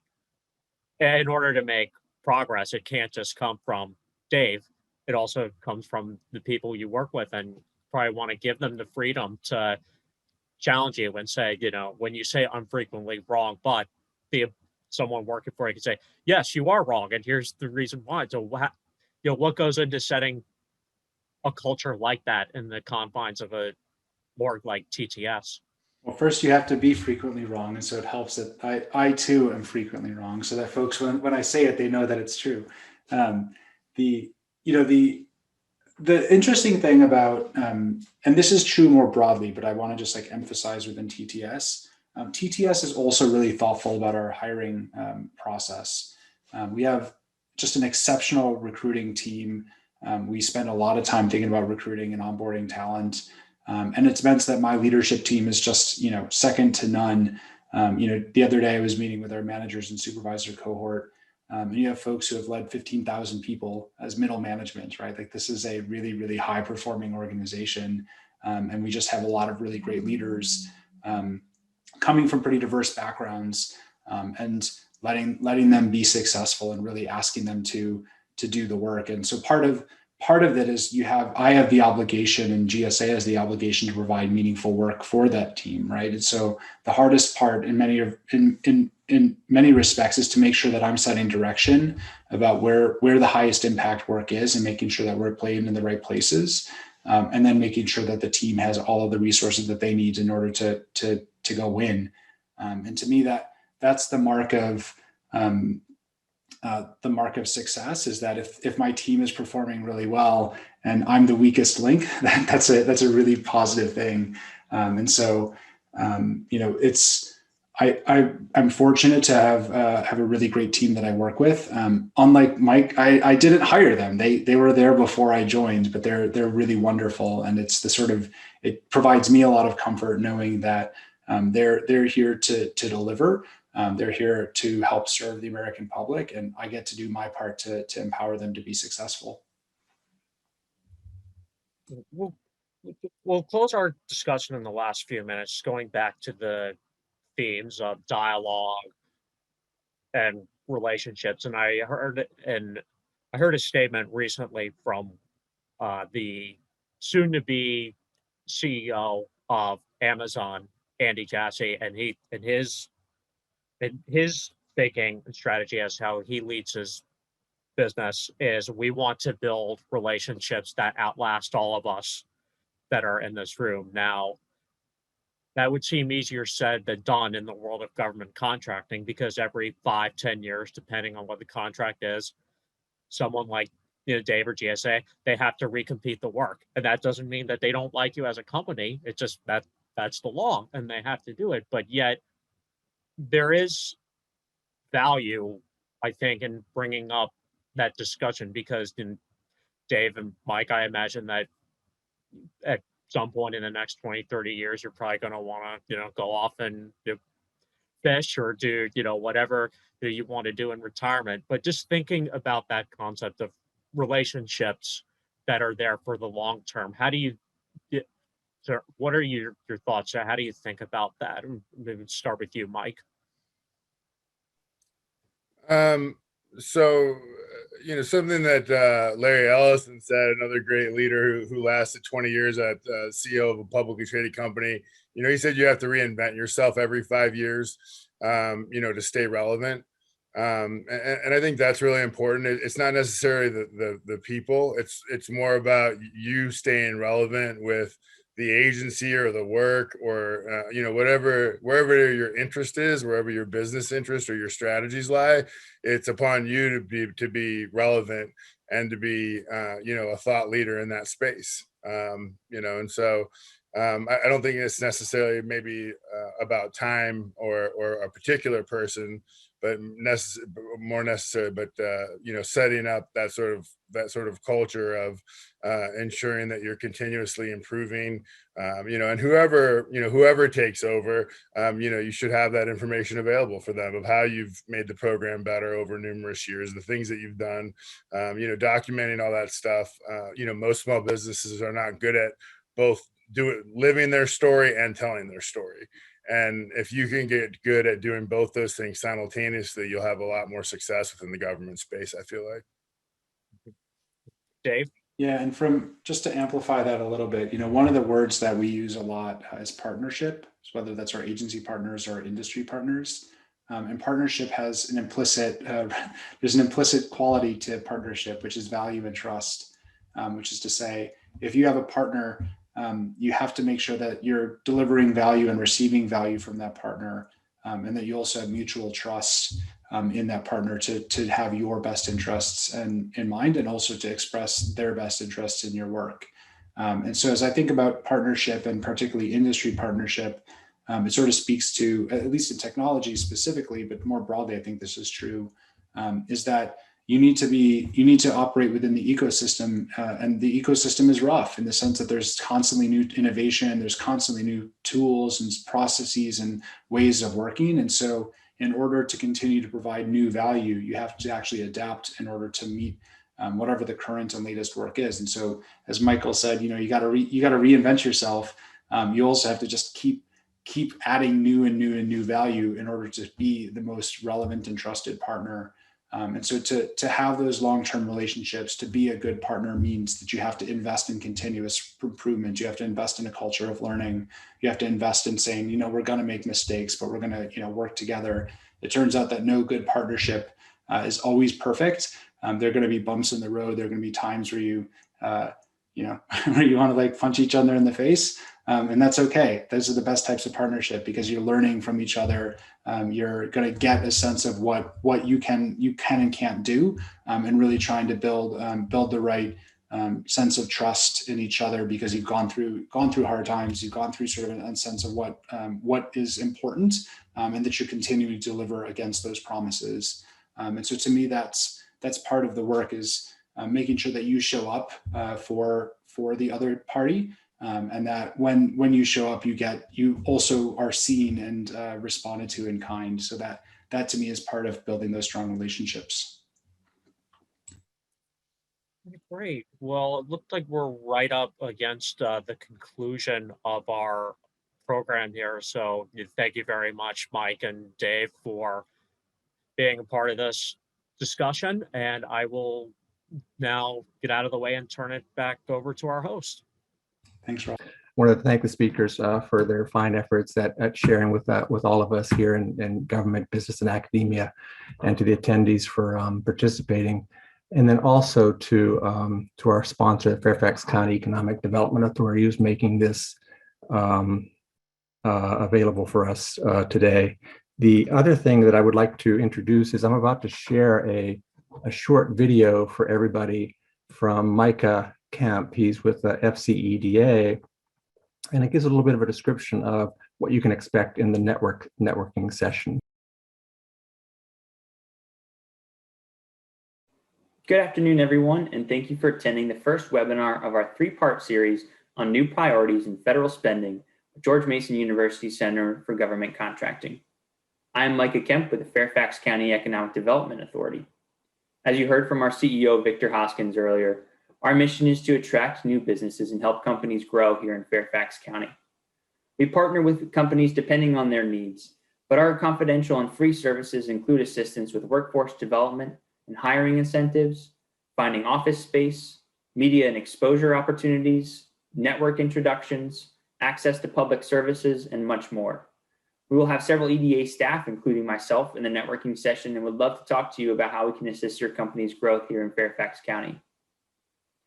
in order to make progress, it can't just come from Dave. It also comes from the people you work with, and probably want to give them the freedom to challenge you and say, when you say I'm frequently wrong, but the someone working for you can say, yes, you are wrong, and here's the reason why. So what goes into setting a culture like that in the confines of a org like TTS? Well, first you have to be frequently wrong, and so it helps that I too am frequently wrong, so that folks, when I say it, they know that it's true. The you know the interesting thing about, and this is true more broadly, but I want to just like emphasize within TTS. TTS is also really thoughtful about our hiring process. We have just an exceptional recruiting team. We spend a lot of time thinking about recruiting and onboarding talent. And it's meant that my leadership team is just, second to none. The other day I was meeting with our managers and supervisor cohort, and you have folks who have led 15,000 people as middle management, right? Like this is a really, really high performing organization. And we just have a lot of really great leaders coming from pretty diverse backgrounds, and letting them be successful and really asking them to do the work. And so part of that is I have the obligation, and GSA has the obligation to provide meaningful work for that team, right? And so the hardest part in many respects is to make sure that I'm setting direction about where the highest impact work is, and making sure that we're playing in the right places, and then making sure that the team has all of the resources that they need in order to go win. And to me, that's the mark of success, is that if my team is performing really well and I'm the weakest link, that's a really positive thing. And so, I'm fortunate to have a really great team that I work with. Unlike Mike, I didn't hire them. They were there before I joined, but they're really wonderful. And it provides me a lot of comfort knowing that they're here to deliver. They're here to help serve the American public, and I get to do my part to empower them to be successful. We'll close our discussion in the last few minutes, going back to the themes of dialogue and relationships. And I heard a statement recently from the soon-to-be CEO of Amazon, Andy Jassy, and his thinking and strategy as how he leads his business is, we want to build relationships that outlast all of us that are in this room. Now, that would seem easier said than done in the world of government contracting, because every 5-10 years, depending on what the contract is, someone like Dave or GSA, they have to recompete the work. And that doesn't mean that they don't like you as a company. It's just that's the law, and they have to do it. But yet there is value, I think, in bringing up that discussion, because in Dave and Mike, I imagine that at some point in the next 20-30 years, you're probably going to want to go off and fish or do whatever that you want to do in retirement. But just thinking about that concept of relationships that are there for the long term, how do you what are your thoughts? How do you think about that? Maybe start with you, Mike. So, something that Larry Ellison said, another great leader who lasted 20 years at CEO of a publicly traded company, he said you have to reinvent yourself every 5 years, to stay relevant. And I think that's really important. It's not necessarily the people. It's more about you staying relevant with the agency or the work or wherever your interest is, wherever your business interest or your strategies lie. It's upon you to be relevant and to be a thought leader in that space. And so I don't think it's necessarily maybe about time or a particular person, but more necessary. But setting up that sort of culture of ensuring that you're continuously improving, and whoever takes over, you should have that information available for them of how you've made the program better over numerous years, the things that you've done, documenting all that stuff. Most small businesses are not good at both living their story and telling their story. And if you can get good at doing both those things simultaneously, you'll have a lot more success within the government space, I feel like. Dave? Yeah, and from just to amplify that a little bit, one of the words that we use a lot is partnership, so whether that's our agency partners or industry partners. And partnership has an implicit, there's an implicit quality to partnership, which is value and trust, which is to say, if you have a partner, you have to make sure that you're delivering value and receiving value from that partner, and that you also have mutual trust in that partner to have your best interests in mind, and also to express their best interests in your work. And so as I think about partnership, and particularly industry partnership, it sort of speaks to, at least in technology specifically, but more broadly, I think this is true, is that you need to operate within the ecosystem, and the ecosystem is rough in the sense that there's constantly new innovation, there's constantly new tools and processes and ways of working. And so in order to continue to provide new value, you have to actually adapt in order to meet whatever the current and latest work is. And so, as Michael said, you got to reinvent yourself. You also have to just keep adding new value in order to be the most relevant and trusted partner. And so to have those long-term relationships, to be a good partner, means that you have to invest in continuous improvement. You have to invest in a culture of learning. You have to invest in saying, we're going to make mistakes, but we're going to, work together. It turns out that no good partnership is always perfect. There are going to be bumps in the road. There are going to be times where you where you want to punch each other in the face. And that's okay. Those are the best types of partnership, because you're learning from each other. You're going to get a sense of what you can and can't do, and really trying to build the right sense of trust in each other, because you've gone through hard times. You've gone through sort of a sense of what is important, and that you're continuing to deliver against those promises. And so to me, that's part of the work, is making sure that you show up for the other party. And that when you show up, you also are seen and responded to in kind. So that to me is part of building those strong relationships. Great. Well, it looked like we're right up against the conclusion of our program here. So thank you very much, Mike and Dave, for being a part of this discussion. And I will now get out of the way and turn it back over to our host. Thanks, Rob. I wanted to thank the speakers for their fine efforts at sharing with all of us here in government, business, and academia, and to the attendees for participating. And then also to our sponsor, the Fairfax County Economic Development Authority, who's making this available for us today. The other thing that I would like to introduce is I'm about to share a short video for everybody from Micah Kemp. He's with the FCEDA, and it gives a little bit of a description of what you can expect in the networking session. Good afternoon, everyone, and thank you for attending the first webinar of our three-part series on new priorities in federal spending at George Mason University Center for Government Contracting. I am Micah Kemp with the Fairfax County Economic Development Authority. As you heard from our CEO, Victor Hoskins, earlier, our mission is to attract new businesses and help companies grow here in Fairfax County. We partner with companies depending on their needs, but our confidential and free services include assistance with workforce development and hiring incentives, finding office space, media and exposure opportunities, network introductions, access to public services, and much more. We will have several EDA staff, including myself, in the networking session, and would love to talk to you about how we can assist your company's growth here in Fairfax County.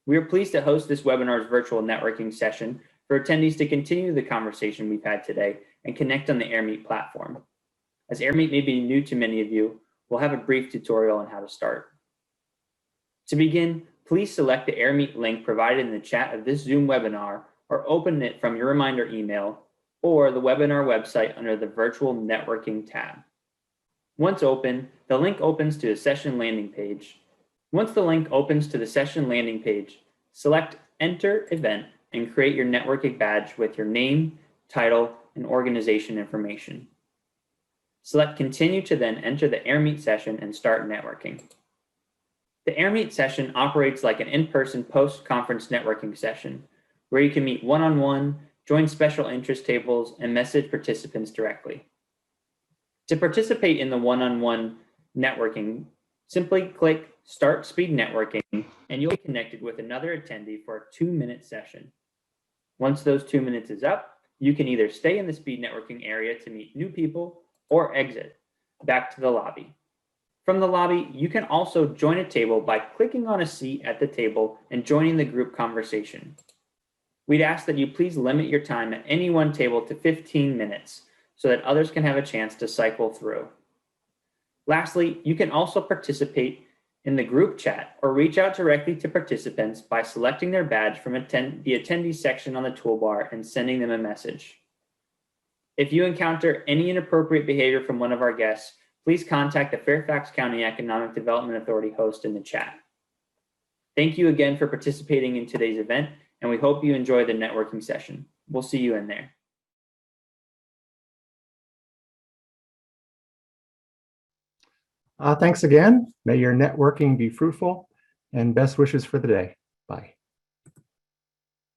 We are pleased to host this webinar's virtual networking session for attendees to continue the conversation we've had today and connect on the AirMeet platform. As AirMeet may be new to many of you, we'll have a brief tutorial on how to start. To begin, please select the AirMeet link provided in the chat of this Zoom webinar, or open it from your reminder email or the webinar website under the Virtual Networking tab. Once open, the link opens to a session landing page. Once the link opens to the session landing page, select Enter Event and create your networking badge with your name, title, and organization information. Select Continue to then enter the AirMeet session and start networking. The AirMeet session operates like an in-person post-conference networking session, where you can meet one-on-one join special interest tables, and message participants directly. To participate in the one-on-one networking, simply click Start Speed Networking, and you'll be connected with another attendee for a 2-minute session. Once those 2 minutes is up, you can either stay in the speed networking area to meet new people or exit back to the lobby. From the lobby, you can also join a table by clicking on a seat at the table and joining the group conversation. We'd ask that you please limit your time at any one table to 15 minutes so that others can have a chance to cycle through. Lastly, you can also participate in the group chat or reach out directly to participants by selecting their badge from the attendee section on the toolbar and sending them a message. If you encounter any inappropriate behavior from one of our guests, please contact the Fairfax County Economic Development Authority host in the chat. Thank you again for participating in today's event, and we hope you enjoy the networking session. We'll see you in there. Thanks again. May your networking be fruitful, and best wishes for the day. Bye.